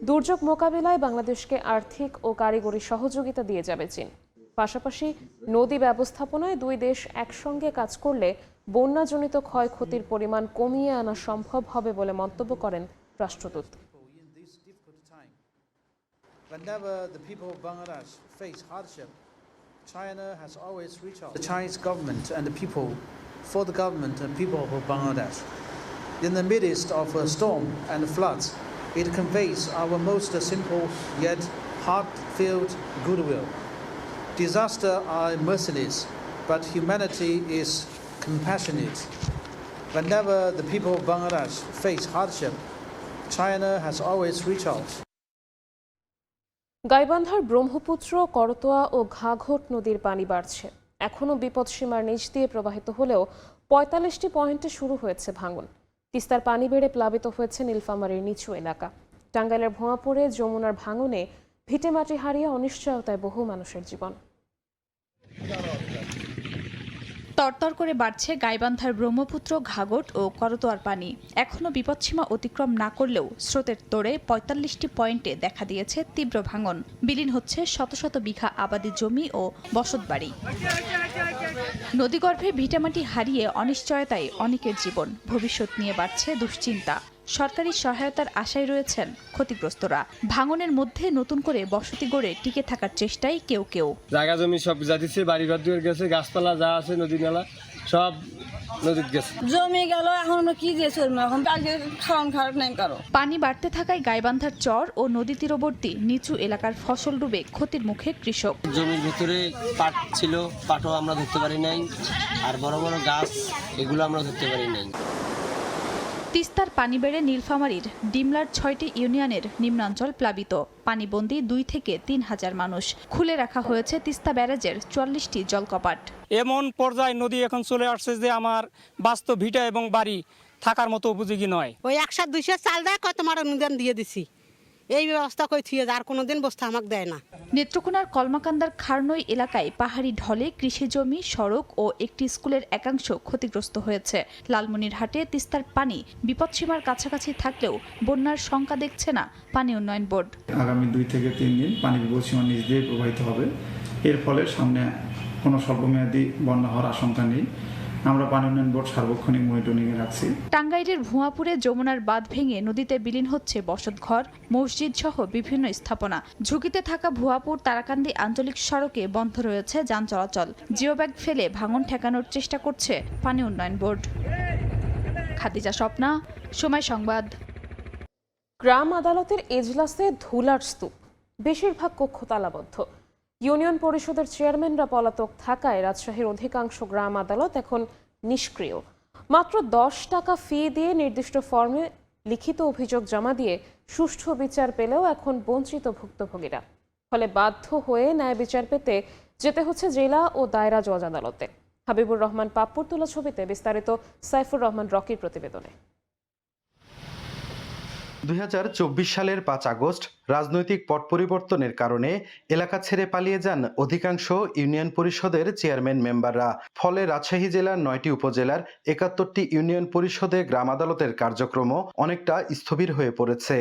দুর্যোগ মোকাবিলায় বাংলাদেশকে আর্থিক ও কারিগরি সহযোগিতা দিয়ে যাবে চীন। পাশাপাশি নদী ব্যবস্থাপনায় দুই দেশ একসঙ্গে কাজ করলে বন্যাজনিত ক্ষয়ক্ষতির পরিমাণ কমিয়ে আনা সম্ভব হবে বলে মন্তব্য করেন রাষ্ট্রদূত। Whenever the people of Bangladesh face hardship, China has always reached out to the Chinese government and the people for the government and people of Bangladesh. In the midst of a storm and floods, it conveys our most simple yet heart-filled goodwill. Disasters are merciless, but humanity is compassionate. Whenever the people of Bangladesh face hardship, China has always reached out. গাইবান্ধার ব্রহ্মপুত্র, করতোয়া ও ঘাঘট নদীর পানি বাড়ছে। এখনও বিপদসীমার নিচ দিয়ে প্রবাহিত হলেও 45টি পয়েন্টে শুরু হয়েছে ভাঙন। তিস্তার পানি বেড়ে প্লাবিত হয়েছে নীলফামারীর নিচু এলাকা। টাঙ্গাইলের ভুয়াপুরে যমুনার ভাঙনে ভিটেমাটি হারিয়ে অনিশ্চয়তায় বহু মানুষের জীবন। তরতর করে বাড়ছে গাইবান্ধার ব্রহ্মপুত্র, ঘাঘট ও করতোয়ার পানি। এখনও বিপদসীমা অতিক্রম না করলেও স্রোতের তোড়ে ৪৫টি পয়েন্টে দেখা দিয়েছে তীব্র ভাঙন। বিলীন হচ্ছে শত শত বিঘা আবাদি জমি ও বসতবাড়ি। নদীগর্ভে ভিটামাটি হারিয়ে অনিশ্চয়তায় অনেকের জীবন। ভবিষ্যৎ নিয়ে বাড়ছে দুশ্চিন্তা। সরকারি সহায়তার আশায় রয়েছেন ক্ষতিগ্রস্তরা। ভাঙনের মধ্যে নতুন করে বসতি গড়ে টিকে থাকার চেষ্টায় কেউ কেউ। জায়গা জমি সব যাচ্ছে, বাড়ি ঘর দুয়ার গেছে, গাছপালা যা আছে নদী নালা সব নদীতে গেছে। জমি গেল, এখন আমরা কি দিয়ে চলবো? এখন খাওয়ান খারাপ নাই কারো। পানি বাড়তে থাকায় গাইবান্ধার চর ও নদী তীরবর্তী নিচু এলাকার ফসল ডুবে ক্ষতির মুখে কৃষক। জমির ভিতরে পাট ছিল, পাটও আমরা ধরতে পারি নাই, আর বড় বড় গাছ এগুলো আমরা ধরতে পারি নাই। তিস্তার পানি বেড়ে নীলফামারীর ডিমলার ৬টি ইউনিয়নের নিম্নাঞ্চল প্লাবিত। পানিবন্দী ২ থেকে ৩ হাজার মানুষ। খুলে রাখা হয়েছে তিস্তা ব্যারেজের ৪৪টি জলকপাট। এমন পর্যায়ে নদী এখন চলে আসছে যে আমার বাস্তব ভিটা এবং বাড়ি থাকার মতো উপযোগী নয়। ওই ১০০-২০০ চাল দেয়, কত তোমার অনুদান দিয়ে দিছি। এই ব্যবস্থা কই থিয়ে আর কোনোদিন বস্তা আমাকে দেয় না। নেত্রকোনার কলমাকান্দার খারনই এলাকায় পাহাড়ি ঢলে কৃষিজমি, সড়ক ও একটি স্কুলের একাংশ ক্ষতিগ্রস্ত হয়েছে। লালমনিরহাটে তিস্তার পানি বিপদসীমার কাছাকাছি থাকলেও বন্যার শঙ্কা দেখছে না পানি উন্নয়ন বোর্ড। আগামী 2 থেকে 3 দিন পানি বিপদসীমার নিচ দিয়ে প্রবাহিত হবে। এর ফলে সামনে কোনো স্বল্পমেয়াদী বন্যা হওয়ার আশঙ্কা নেই। আমরা পানি উন্নয়ন বোর্ড সার্বক্ষণিক মনিটরিংয়ে রাখছি। টাঙ্গাইলের ভুয়াপুরে যমুনার বাঁধ ভেঙে নদীতে বিলীন হচ্ছে বসতঘর, মসজিদ সহ বিভিন্ন স্থাপনা। ঝুঁকিতে থাকা ভুয়াপুর তারাকান্দি আঞ্চলিক সড়কে বন্ধ রয়েছে যান চলাচল। জিওব্যাগ ফেলে ভাঙন ঠেকানোর চেষ্টা করছে পানি উন্নয়ন বোর্ড। খাদিজা স্বপ্না, সময় সংবাদ। গ্রাম আদালতের এজলাসে ধুলার স্তূপ, বেশিরভাগ কক্ষ তালাবদ্ধ। ইউনিয়ন পরিষদের চেয়ারম্যানরা পলাতক থাকায় রাজশাহীর অধিকাংশ গ্রাম আদালত এখন নিষ্ক্রিয়। মাত্র 10 টাকা ফি দিয়ে নির্দিষ্ট ফর্মে লিখিত অভিযোগ জমা দিয়ে সুষ্ঠু বিচার পেলেও এখন বঞ্চিত ভুক্তভোগীরা। ফলে বাধ্য হয়ে ন্যায় বিচার পেতে যেতে হচ্ছে জেলা ও দায়রা জজ আদালতে। হাবিবুর রহমান পাপ্পুর তোলা ছবিতে বিস্তারিত সাইফুর রহমান রকির প্রতিবেদনে। 2024 সালের 5 আগস্ট রাজনৈতিক পট পরিবর্তনের কারণে এলাকা ছেড়ে পালিয়ে যান অধিকাংশ ইউনিয়ন পরিষদের চেয়ারম্যান মেম্বাররা। ফলে রাজশাহী জেলার 9টি উপজেলার 71টি ইউনিয়ন পরিষদে গ্রাম আদালতের কার্যক্রমও অনেকটা স্থবির হয়ে পড়েছে।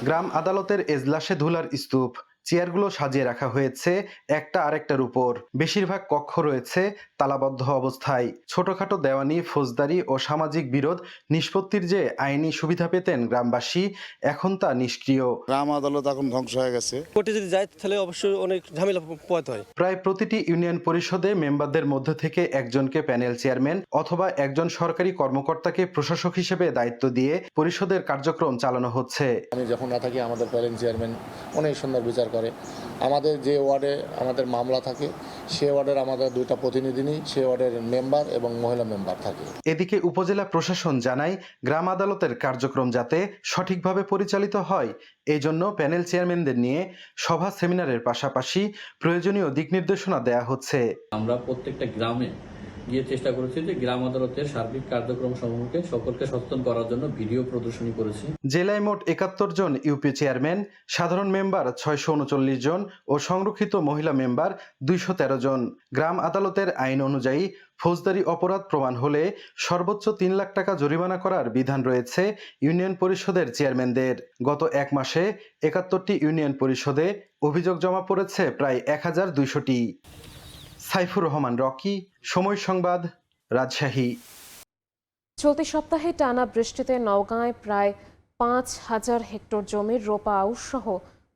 গ্রাম আদালতের এজলাসে ধুলার স্তূপ, চেয়ারগুলো সাজিয়ে রাখা হয়েছে একটা আরেকটার উপর। বেশিরভাগ কক্ষ রয়েছে তালাবদ্ধ অবস্থায়। ছোটখাটো দেওয়ানি, ফৌজদারি ও সামাজিক বিরোধ নিষ্পত্তির যে আইনি সুবিধা পেতেন গ্রামবাসী, এখন তা নিষ্ক্রিয়। গ্রাম আদালত এখন ধ্বংস হয়ে গেছে। কোর্টে যদি যায় তাহলে অবশ্যই অনেক ঝামেলা পোহাতে হয়। প্রায় প্রতিটি ইউনিয়ন পরিষদে মেম্বারদের মধ্যে থেকে একজনকে প্যানেল চেয়ারম্যান অথবা একজন সরকারি কর্মকর্তাকে প্রশাসক হিসেবে দায়িত্ব দিয়ে পরিষদের কার্যক্রম চালানো হচ্ছে। আমি যখন না থাকি আমাদের প্যানেল চেয়ারম্যান অনেক সুন্দর বিচার করে। আমাদের যে ওয়ার্ডে আমাদের মামলা থাকে সে ওয়ার্ডের আমাদের 2টা প্রতিনিধি নেই, সে ওয়ার্ডের মেম্বার এবং মহিলা মেম্বার থাকে। এদিকে উপজেলা প্রশাসন জানায় গ্রাম আদালতের কার্যক্রম যাতে সঠিকভাবে পরিচালিত হয় এই জন্য প্যানেল চেয়ারম্যানদের নিয়ে সভা, সেমিনারের পাশাপাশি প্রয়োজনীয় দিক নির্দেশনা দেয়া হচ্ছে। আমরা প্রত্যেকটা গ্রামে গিয়ে চেষ্টা করেছি যে গ্রাম আদালতের সার্বিক কার্যক্রম সম্পর্কে সকলকে সচেতন করার জন্য ভিডিও প্রদর্শনী করেছি। জেলায় মোট 71 জন ইউপি চেয়ারম্যান, সাধারণ মেম্বার 639 জন ও সংরক্ষিত মহিলা মেম্বার 213 জন। গ্রাম আদালতের আইন অনুযায়ী ফৌজদারি অপরাধ প্রমাণ হলে সর্বোচ্চ 3 লাখ টাকা জরিমানা করার বিধান রয়েছে ইউনিয়ন পরিষদের চেয়ারম্যানদের। গত 1 মাসে 71টি ইউনিয়ন পরিষদে অভিযোগ জমা পড়েছে প্রায় 1200টি। সাইফুর রহমান রকি, সময় সংবাদ, রাজশাহী। চলতি সপ্তাহে টানা বৃষ্টিতে নওগাঁয় প্রায় 5000 হেক্টর জমির রোপা আউশ সহ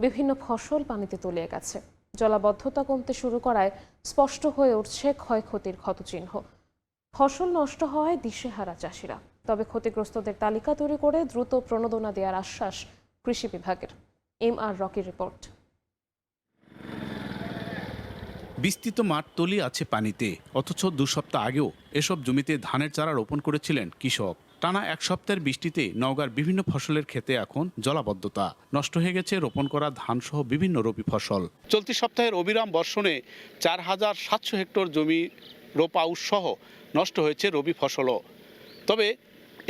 বিভিন্ন ফসল পানিতে তলিয়ে গেছে। জলাবদ্ধতা কমতে শুরু করায় স্পষ্ট হয়ে উঠছে ক্ষয়ক্ষতির ক্ষতচিহ্ন। ফসল নষ্ট হওয়ায় দিশেহারা চাষিরা। তবে ক্ষতিগ্রস্তদের তালিকা তৈরি করে দ্রুত প্রণোদনা দেওয়ার আশ্বাস কৃষি বিভাগের। MR রকির রিপোর্ট। বিস্তৃত মাঠ তলিয়ে আছে পানিতে, অথচ 2 সপ্তাহ আগেও এসব জমিতে ধানের চারা রোপণ করেছিলেন কৃষক। টানা 1 সপ্তাহের বৃষ্টিতে নওগাঁর বিভিন্ন ফসলের ক্ষেতে এখন জলাবদ্ধতা। নষ্ট হয়ে গেছে রোপণ করা ধান সহ বিভিন্ন রবি ফসল। চলতি সপ্তাহের অবিরাম বর্ষণে 4700 হেক্টর জমি রোপা আউশ সহ নষ্ট হয়েছে রবি ফসলও। তবে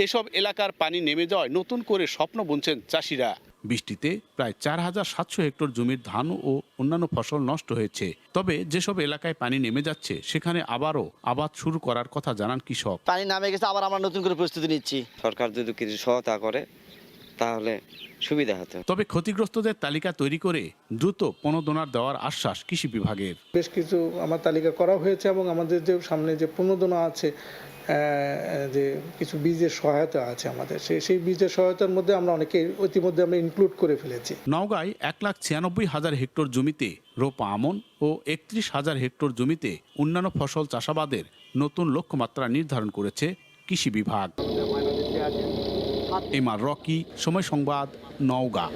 এসব এলাকার পানি নেমে যাওয়ায় নতুন করে স্বপ্ন বুনছেন চাষিরা। বৃষ্টিতে প্রায় 4700 হেক্টর জমির ধান ও অন্যান্য ফসল নষ্ট হয়েছে। তবে যেসব এলাকায় পানি নেমে যাচ্ছে সেখানে আবারও আবাদ শুরু করার কথা জানান কৃষক। পানি নামে গেছে, আবার আমরা নতুন করে প্রস্তুতি নিচ্ছি। সরকার যদি কিছু সহায়তা করে তাহলে সুবিধা হতো। তবে ক্ষতিগ্রস্তদের তালিকা তৈরি করে দ্রুত প্রণোদনা দেওয়ার আশ্বাস কৃষি বিভাগের। বেশ কিছু আমার তালিকা করা হয়েছে এবং আমাদের যে সামনে যে প্রণোদনা আছে, যে কিছু বীজের সহায়তা আছে আমাদের, সেই বীজের সহায়তার মধ্যে আমরা অনেকে ইতিমধ্যে আমরা ইনক্লুড করে ফেলেছি। নওগাঁয় 1,96,000 হেক্টর জমিতে রোপা আমন ও 31,000 হেক্টর জমিতে অন্যান্য ফসল চাষাবাদের নতুন লক্ষ্যমাত্রা নির্ধারণ করেছে কৃষি বিভাগ। এমআর রকি, সময় সংবাদ, নওগাঁ।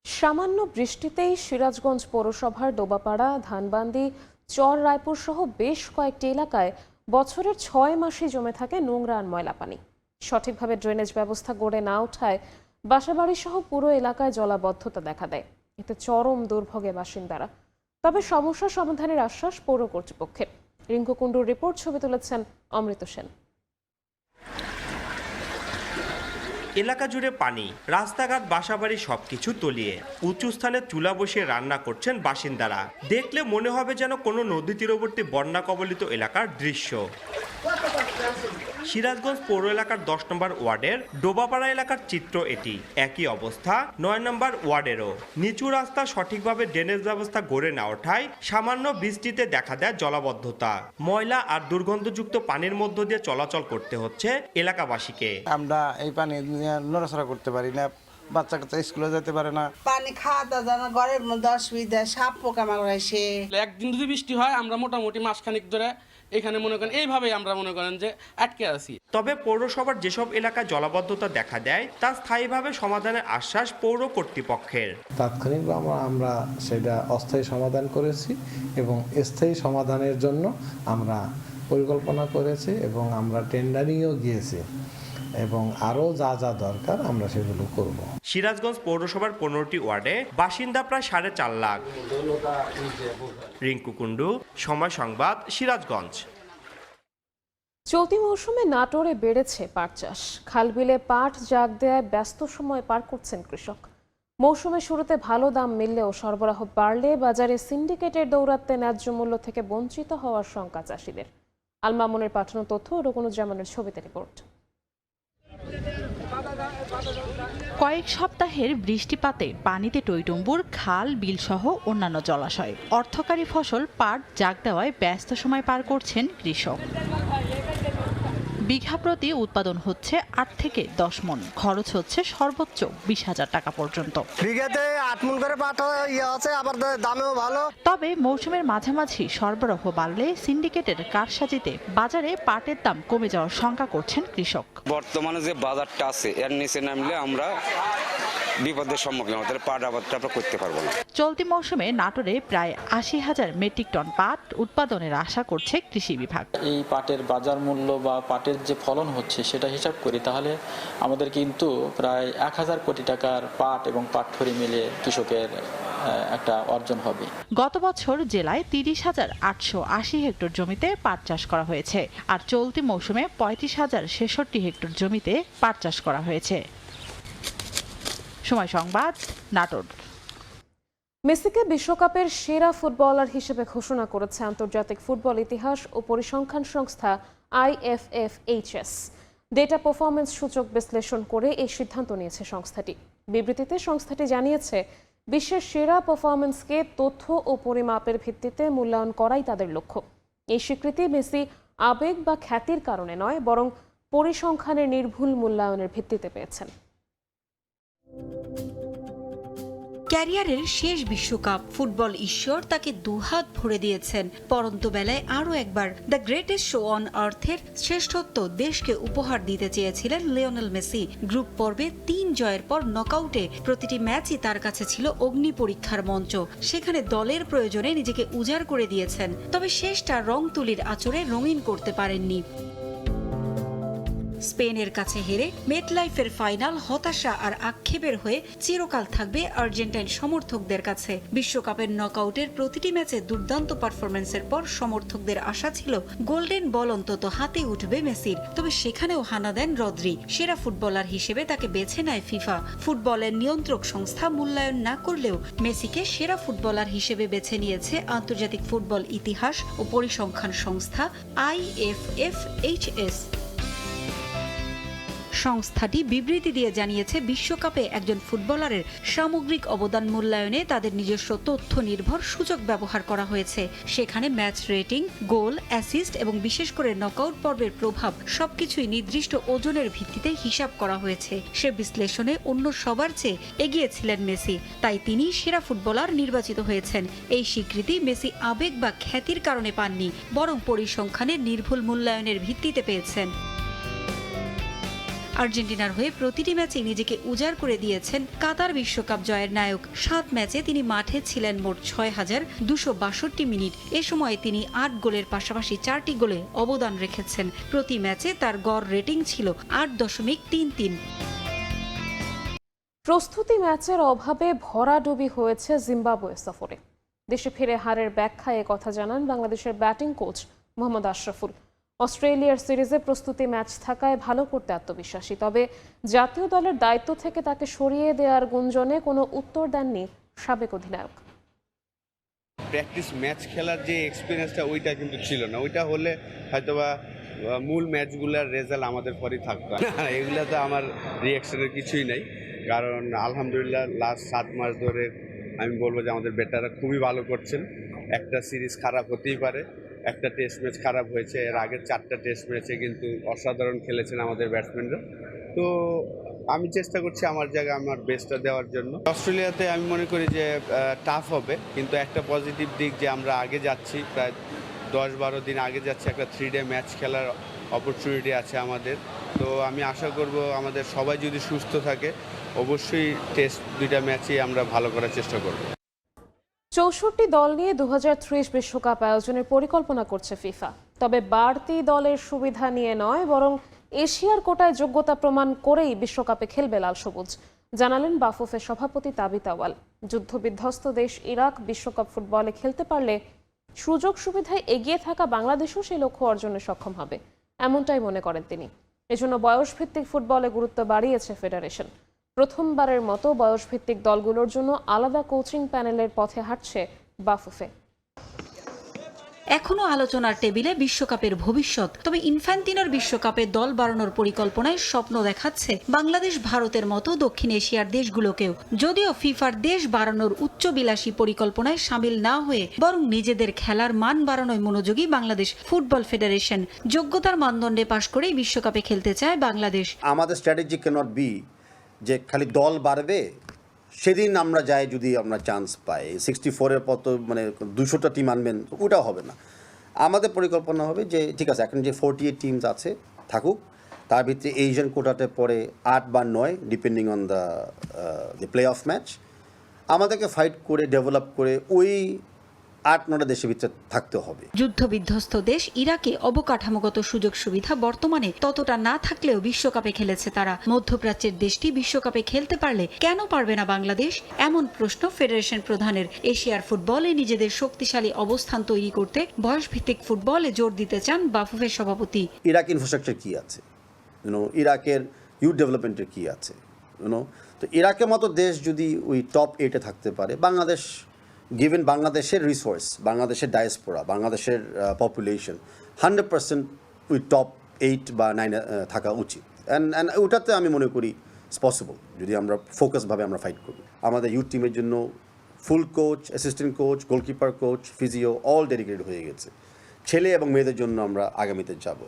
সামান্য বৃষ্টিতেই সিরাজগঞ্জ পৌরসভার ডোবাপাড়া, ধানবান্দি, চর রায়পুর সহ বেশ কয়েকটি এলাকায় বছরের 6 মাসে জমে থাকে নোংরা আর ময়লা পানি। সঠিকভাবে ড্রেনেজ ব্যবস্থা গড়ে না ওঠায় বাসাবাড়ি সহ পুরো এলাকায় জলাবদ্ধতা দেখা দেয়। এতে চরম দুর্ভোগে বাসিন্দারা। তবে সমস্যা সমাধানের আশ্বাস পৌর কর্তৃপক্ষের। রিঙ্কু কুণ্ডুর রিপোর্ট, ছবি তুলেছেন অমৃত সেন। এলাকা জুড়ে পানি, রাস্তাঘাট, বাসাবাড়ি সবকিছু তলিয়ে উঁচু স্থানে চুলা বসিয়ে রান্না করছেন বাসিন্দারা। দেখলে মনে হবে যেন কোনো নদী তীরবর্তী বন্যা কবলিত এলাকার দৃশ্য। সিরাজগঞ্জ পৌর এলাকার 10 নম্বর ওয়ার্ডের ডোবাপাড়া এলাকার চিত্র এটি। একই অবস্থা 9 নম্বর ওয়ার্ডেরও। নিচু রাস্তা সঠিকভাবে ড্রেনেজ ব্যবস্থা গড়ে না ওঠায় সামান্য বৃষ্টিতে দেখা দেয় জলাবদ্ধতা। ময়লা আর দুর্গন্ধযুক্ত পানির মধ্য দিয়ে চলাচল করতে হচ্ছে এলাকাবাসীকে। আমরা এই পানি নড়াচড়া করতে পারি না, বাচ্চা কাচ্চা স্কুলে যেতে পারে না। পানি খাওয়া দাওয়া ঘরের মধ্যে অসুবিধা, সাপ পোকামাকড় আসে। একদিন যদি বৃষ্টি হয় আমরা মোটামুটি মাসখানিক ধরে এখানে মনে করেন এইভাবেই আমরা মনে করেন যে আটকে আছি। তবে পৌরসভার যেসব এলাকায় জলাবদ্ধতা দেখা দেয় তা স্থায়ীভাবে সমাধানের আশ্বাস পৌর কর্তৃপক্ষের। তাৎক্ষণিকভাবে আমরা সেটা অস্থায়ী সমাধান করেছি এবং স্থায়ী সমাধানের জন্য আমরা পরিকল্পনা করেছি এবং আমরা টেন্ডারিংও গিয়েছি এবং আরও যা যা দরকার আমরা সেগুলো করব। সিরাজগঞ্জ পৌরসভার 15টি ওয়ার্ডে বাসিন্দা প্রায় 4.5 লাখ। রিঙ্কু কুণ্ডু, সময় সংবাদ, সিরাজগঞ্জ। চলতি মৌসুমে নাটোরে বেড়েছে পাট চাষ। খালবিলে পাট জাগ দেয়ায় ব্যস্ত সময় পার করছেন কৃষক। মৌসুমের শুরুতে ভালো দাম মিললেও সরবরাহ বাড়লে বাজারে সিন্ডিকেটের দৌরাত্ম্যে ন্যায্য মূল্য থেকে বঞ্চিত হওয়ার শঙ্কা চাষিদের। আল মামুনের পাঠানো তথ্য, রকুনুজ্জামানের ছবিতে রিপোর্ট। কয়েক সপ্তাহের বৃষ্টিপাতে পানিতে টইটুম্বুর খাল, বিল সহ অন্যান্য জলাশয়। অর্থকারী ফসল পাট জাগ দেওয়ায় ব্যস্ত সময় পার করছেন কৃষক। বিঘা প্রতি উৎপাদন হচ্ছে 8 থেকে 10 মণ। খরচ হচ্ছে সর্বোচ্চ 20,000 টাকা পর্যন্ত। বিঘাতে 8 মণ করে পাট আছে, আবার দামেও ভালো। তবে মৌসুমের মাঝামাঝি সরবরাহ বাড়লে সিন্ডিকেটের কারসাজিতে বাজারে পাটের দাম কমে যাওয়ার শঙ্কা করছেন কৃষক। বর্তমানে যে বাজারটা আছে এর নিচে নামলে আমরা বিপদের সম্মুখীন হতে, পাট আবাদটা আমরা করতে পারবো না। চলতি মৌসুমে নাটোরে প্রায় 80,000 মেট্রিক টন পাট উৎপাদনের আশা করছে কৃষি বিভাগ। এই পাটের বাজার মূল্য বা পাটের যে ফলন হচ্ছে সেটা হিসাব করি তাহলে আমাদের কিন্তু প্রায় 1000 কোটি টাকার পাট এবং পাটখড়ি মিলে কৃষকের একটা অর্জন হবে। গত বছর জেলায় 30,880 হেক্টর জমিতে পাট চাষ করা হয়েছে, আর চলতি মৌসুমে 35,066 হেক্টর জমিতে পাট চাষ করা হয়েছে। সময় সংবাদ, নাটোর। মেসিকে বিশ্বকাপের সেরা ফুটবলার হিসেবে ঘোষণা করেছে আন্তর্জাতিক ফুটবল ইতিহাস ও পরিসংখ্যান সংস্থা IFFHS। ডেটা পারফরম্যান্স সূচক বিশ্লেষণ করে এই সিদ্ধান্ত নিয়েছে সংস্থাটি। বিবৃতিতে সংস্থাটি জানিয়েছে, বিশ্বের সেরা পারফরম্যান্সকে তথ্য ও পরিমাপের ভিত্তিতে মূল্যায়ন করাই তাদের লক্ষ্য। এই স্বীকৃতি মেসি আবেগ বা খ্যাতির কারণে নয়, বরং পরিসংখ্যানের নির্ভুল মূল্যায়নের ভিত্তিতে পেয়েছেন। ক্যারিয়ারের শেষ বিশ্বকাপ, ফুটবল ঈশ্বর তাকে দুহাত ভরে দিয়েছেন। পরন্ত বেলায় আরও একবার দ্য গ্রেটেস্ট শো অন আর্থের শ্রেষ্ঠত্ব দেশকে উপহার দিতে চেয়েছিলেন লিওনেল মেসি। গ্রুপ পর্বে 3 জয়ের পর নকআউটে প্রতিটি ম্যাচই তার কাছে ছিল অগ্নি পরীক্ষার মঞ্চ। সেখানে দলের প্রয়োজনে নিজেকে উজাড় করে দিয়েছেন, তবে শেষটা রং তুলির আঁচড়ে রঙিন করতে পারেননি। স্পেনের কাছে হেরে মেটলাইফের ফাইনাল হতাশা আর আক্ষেপের হয়ে চিরকাল থাকবে আর্জেন্টাইন সমর্থকদের কাছে। বিশ্বকাপের নকআউটের প্রতিটি ম্যাচে দুর্দান্ত পারফরম্যান্সের পর সমর্থকদের আশা ছিল গোল্ডেন বল অন্তত হাতে উঠবে মেসির, তবে সেখানেও হানা দেন রদ্রি। সেরা ফুটবলার হিসেবে তাকে বেছে নেয় ফিফা। ফুটবলের নিয়ন্ত্রক সংস্থা মূল্যায়ন না করলেও মেসিকে সেরা ফুটবলার হিসেবে বেছে নিয়েছে আন্তর্জাতিক ফুটবল ইতিহাস ও পরিসংখ্যান সংস্থা IFFHS। সংস্থাটি বিবৃতি দিয়ে জানিয়েছে বিশ্বকাপে একজন ফুটবলারের সামগ্রিক অবদান মূল্যায়নে তাদের নিজস্ব তথ্য নির্ভর সূচক ব্যবহার করা হয়েছে। সেখানে ম্যাচ রেটিং, গোল, অ্যাসিস্ট এবং বিশেষ করে নকআউট পর্বের প্রভাব সবকিছুই নির্দিষ্ট ওজনের ভিত্তিতে হিসাব করা হয়েছে। সে বিশ্লেষণে অন্য সবার চেয়ে এগিয়ে ছিলেন মেসি, তাই তিনি সেরা ফুটবলার নির্বাচিত হয়েছেন। এই স্বীকৃতি মেসি আবেগ বা খ্যাতির কারণে পাননি, বরং পরিসংখ্যানের নির্ভুল মূল্যায়নের ভিত্তিতে পেয়েছেন। আর্জেন্টিনার হয়ে প্রতিটি ম্যাচে নিজেকে উজাড় করে দিয়েছেন কাতার বিশ্বকাপ জয়ের নায়ক। 7 ম্যাচে তিনি মাঠে ছিলেন মোট ৬,২৬২ মিনিট। এ সময়ে তিনি 8 গোলের পাশাপাশি 4টি গোলে অবদান রেখেছেন। প্রতি ম্যাচে তার গড় রেটিং ছিল 8.33। প্রস্তুতি ম্যাচের অভাবে ভরাডুবি হয়েছে জিম্বাবুয়ে সফরে। দেশে ফিরে হারের ব্যাখ্যায় কথা জানান বাংলাদেশের ব্যাটিং কোচ মোহাম্মদ আশরাফুল। অস্ট্রেলিয়ার সিরিজে প্রস্তুতি ম্যাচ থাকায় ভালো করতে আত্মবিশ্বাসী, তবে জাতীয় দলের দায়িত্ব থেকে তাকে সরিয়ে দেওয়ার গুঞ্জনে কোনো উত্তর দেননি সাবেক অধিনায়ক। প্র্যাকটিস ম্যাচ খেলার যে এক্সপিরিয়েন্সটা ওইটা কিন্তু ছিল না। ওইটা হলে হয়তোবা মূল ম্যাচগুলোর রেজাল্ট আমাদের পরেই থাকতো না। এগুলো তো আমার রিয়াকশনের কিছুই নেই, কারণ আলহামদুলিল্লাহ লাস্ট 7 মাস ধরে আমি বলবো যে আমাদের ব্যাটাররা খুবই ভালো করছেন। একটা সিরিজ খারাপ হতেই পারে, একটা টেস্ট ম্যাচ খারাপ হয়েছে, এর আগের 4টা টেস্ট ম্যাচে কিন্তু অসাধারণ খেলেছেন আমাদের ব্যাটসম্যানরা। তো আমি চেষ্টা করছি আমার জায়গায় আমার বেস্টটা দেওয়ার জন্য। অস্ট্রেলিয়াতে আমি মনে করি যে টাফ হবে, কিন্তু একটা পজিটিভ দিক যে আমরা আগে যাচ্ছি, প্রায় 10-12 দিন আগে যাচ্ছি, একটা 3-ডে ম্যাচ খেলার অপরচুনিটি আছে আমাদের। তো আমি আশা করব আমাদের সবাই যদি সুস্থ থাকে অবশ্যই টেস্ট 2টা ম্যাচই আমরা ভালো করার চেষ্টা করব। 64 দল নিয়ে 2030 বিশ্বকাপ আয়োজনের পরিকল্পনা করছে ফিফা, তবে বাড়তি দলের সুবিধা নিয়ে নয়, বরং এশিয়ার কোটায় যোগ্যতা প্রমাণ করেই বিশ্বকাপে খেলবে লাল সবুজ, জানালেন বাফুফের সভাপতি তাবিত আওয়াল। যুদ্ধবিধ্বস্ত দেশ ইরাক বিশ্বকাপ ফুটবলে খেলতে পারলে সুযোগ সুবিধায় এগিয়ে থাকা বাংলাদেশও সেই লক্ষ্য অর্জনে সক্ষম হবে, এমনটাই মনে করেন তিনি। এজন্য বয়সভিত্তিক ফুটবলে গুরুত্ব বাড়িয়েছে ফেডারেশন। প্রথমবারের মতো বয়সভিত্তিক দলগুলোর জন্য আলাদা কোচিং প্যানেলের পথে হাঁটছে বাফুফে। এখনো আলোচনার টেবিলে বিশ্বকাপের ভবিষ্যৎ, তবে ইনফ্যান্টিনোর বিশ্বকাপে দল বাড়ানোর পরিকল্পনায় স্বপ্ন দেখাচ্ছে বাংলাদেশ, ভারতের মতো দক্ষিণ এশিয়ার দেশগুলোকেও। যদিও ফিফার দেশ বাড়ানোর উচ্চবিলাসী পরিকল্পনায় সামিল না হয়ে বরং নিজেদের খেলার মান বাড়ানোয় মনোযোগী বাংলাদেশ ফুটবল ফেডারেশন। যোগ্যতার মানদণ্ডে পাশ করেই বিশ্বকাপে খেলতে চায় বাংলাদেশ। আমাদের স্ট্র্যাটেজি ক্যানট বি যে খালি দল বাড়বে সেদিন আমরা যাই, যদি আমরা চান্স পাই 64-এর পর তো মানে 200টা টিম আনবেন, ওটাও হবে না। আমাদের পরিকল্পনা হবে যে ঠিক আছে, এখন যে 48 টিমস আছে থাকুক, তার ভিতরে এশিয়ান কোটাতে পরে 8 বা 9 depending on the play of match আমাদেরকে ফাইট করে ডেভেলপ করে ওই 8-9টা দেশের ভিতরে থাকতে হবে। যুদ্ধবিধ্বস্ত দেশ ইরাকে অবকাঠামোগত সুযোগ সুবিধা বর্তমানে ততটা না থাকলেও বিশ্বকাপে খেলেছে তারা। মধ্যপ্রাচ্যের দেশটি বিশ্বকাপে খেলতে পারলে কেন পারবে না বাংলাদেশ? এমন প্রশ্ন ফেডারেশন প্রধানের। এশিয়ার ফুটবলে নিজেদের শক্তিশালী অবস্থান তৈরি করতে বয়সভিত্তিক ফুটবলে জোর দিতে চান বাফুফের সভাপতি। ইরাক ইনফ্রাস্ট্রাকচার কি আছে, ইরাকের ইউথ ডেভেলপমেন্টের কি আছে, তো ইরাকের মতো দেশ যদি ওই টপ 8-এ থাকতে পারে, বাংলাদেশ গিভেন বাংলাদেশের রিসোর্স, বাংলাদেশের ডায়াসপোরা, বাংলাদেশের পপুলেশন 100% ওই টপ 8 বা 9 থাকা উচিত। অ্যান্ড ওটাতে আমি মনে করি পসিবল যদি আমরা ফোকাসভাবে আমরা ফাইট করি। আমাদের ইউথ টিমের জন্য full coach, assistant coach, goalkeeper coach, physio all dedicated হয়ে গেছে। ছেলে এবং মেয়েদের জন্য আমরা আগামীতে যাব,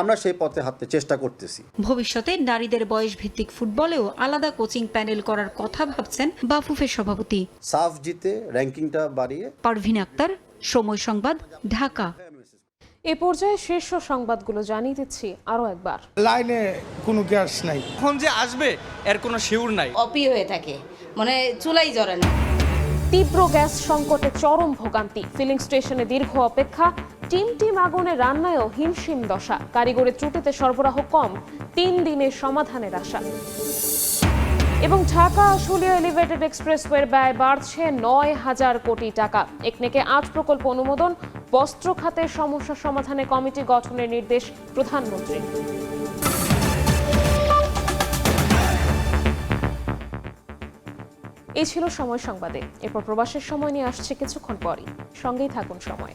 আমরা সেই পথে হাঁটতে চেষ্টা করতেছি। ভবিষ্যতে নারীদের বয়স ভিত্তিক ফুটবলেও আলাদা কোচিং প্যানেল করার কথা ভাবছেন বাফুফের সভাপতি। সাফ জিতে র্যাঙ্কিংটা বাড়িয়ে। পারভিন আক্তার, সময় সংবাদ, ঢাকা। এ পর্যায়ে শীর্ষ সংবাদগুলো জানিয়ে দিচ্ছি আরো একবার। লাইনে কোনো গ্যাস নাই, এখন যে আসবে এর কোনো শিউর নাই, অপি হয়ে থাকে, মানে চুলাই জ্বরে না। তীব্র গ্যাস সংকটে চরম ভোগান্তি, ফিলিং স্টেশনে দীর্ঘ অপেক্ষা, টিম আগুনে রান্নায়ও হিমশিম দশা, কারিগরি ত্রুটিতে সরবরাহ কম, 3 দিনে সমাধানের আশা। এবং ঢাকা আশুলিয়া এলিভেটেড এক্সপ্রেসওয়ের ব্যয় বাড়ছে 9,000 কোটি টাকা। একনেকে 8 প্রকল্প অনুমোদন, বস্ত্র খাতের সমস্যা সমাধানে কমিটি গঠনের নির্দেশ প্রধানমন্ত্রী। এই ছিল সময় সংবাদে। এরপর প্রবাসের সময় নিয়ে আসছে কিছুক্ষণ পরই। সঙ্গেই থাকুন সময়।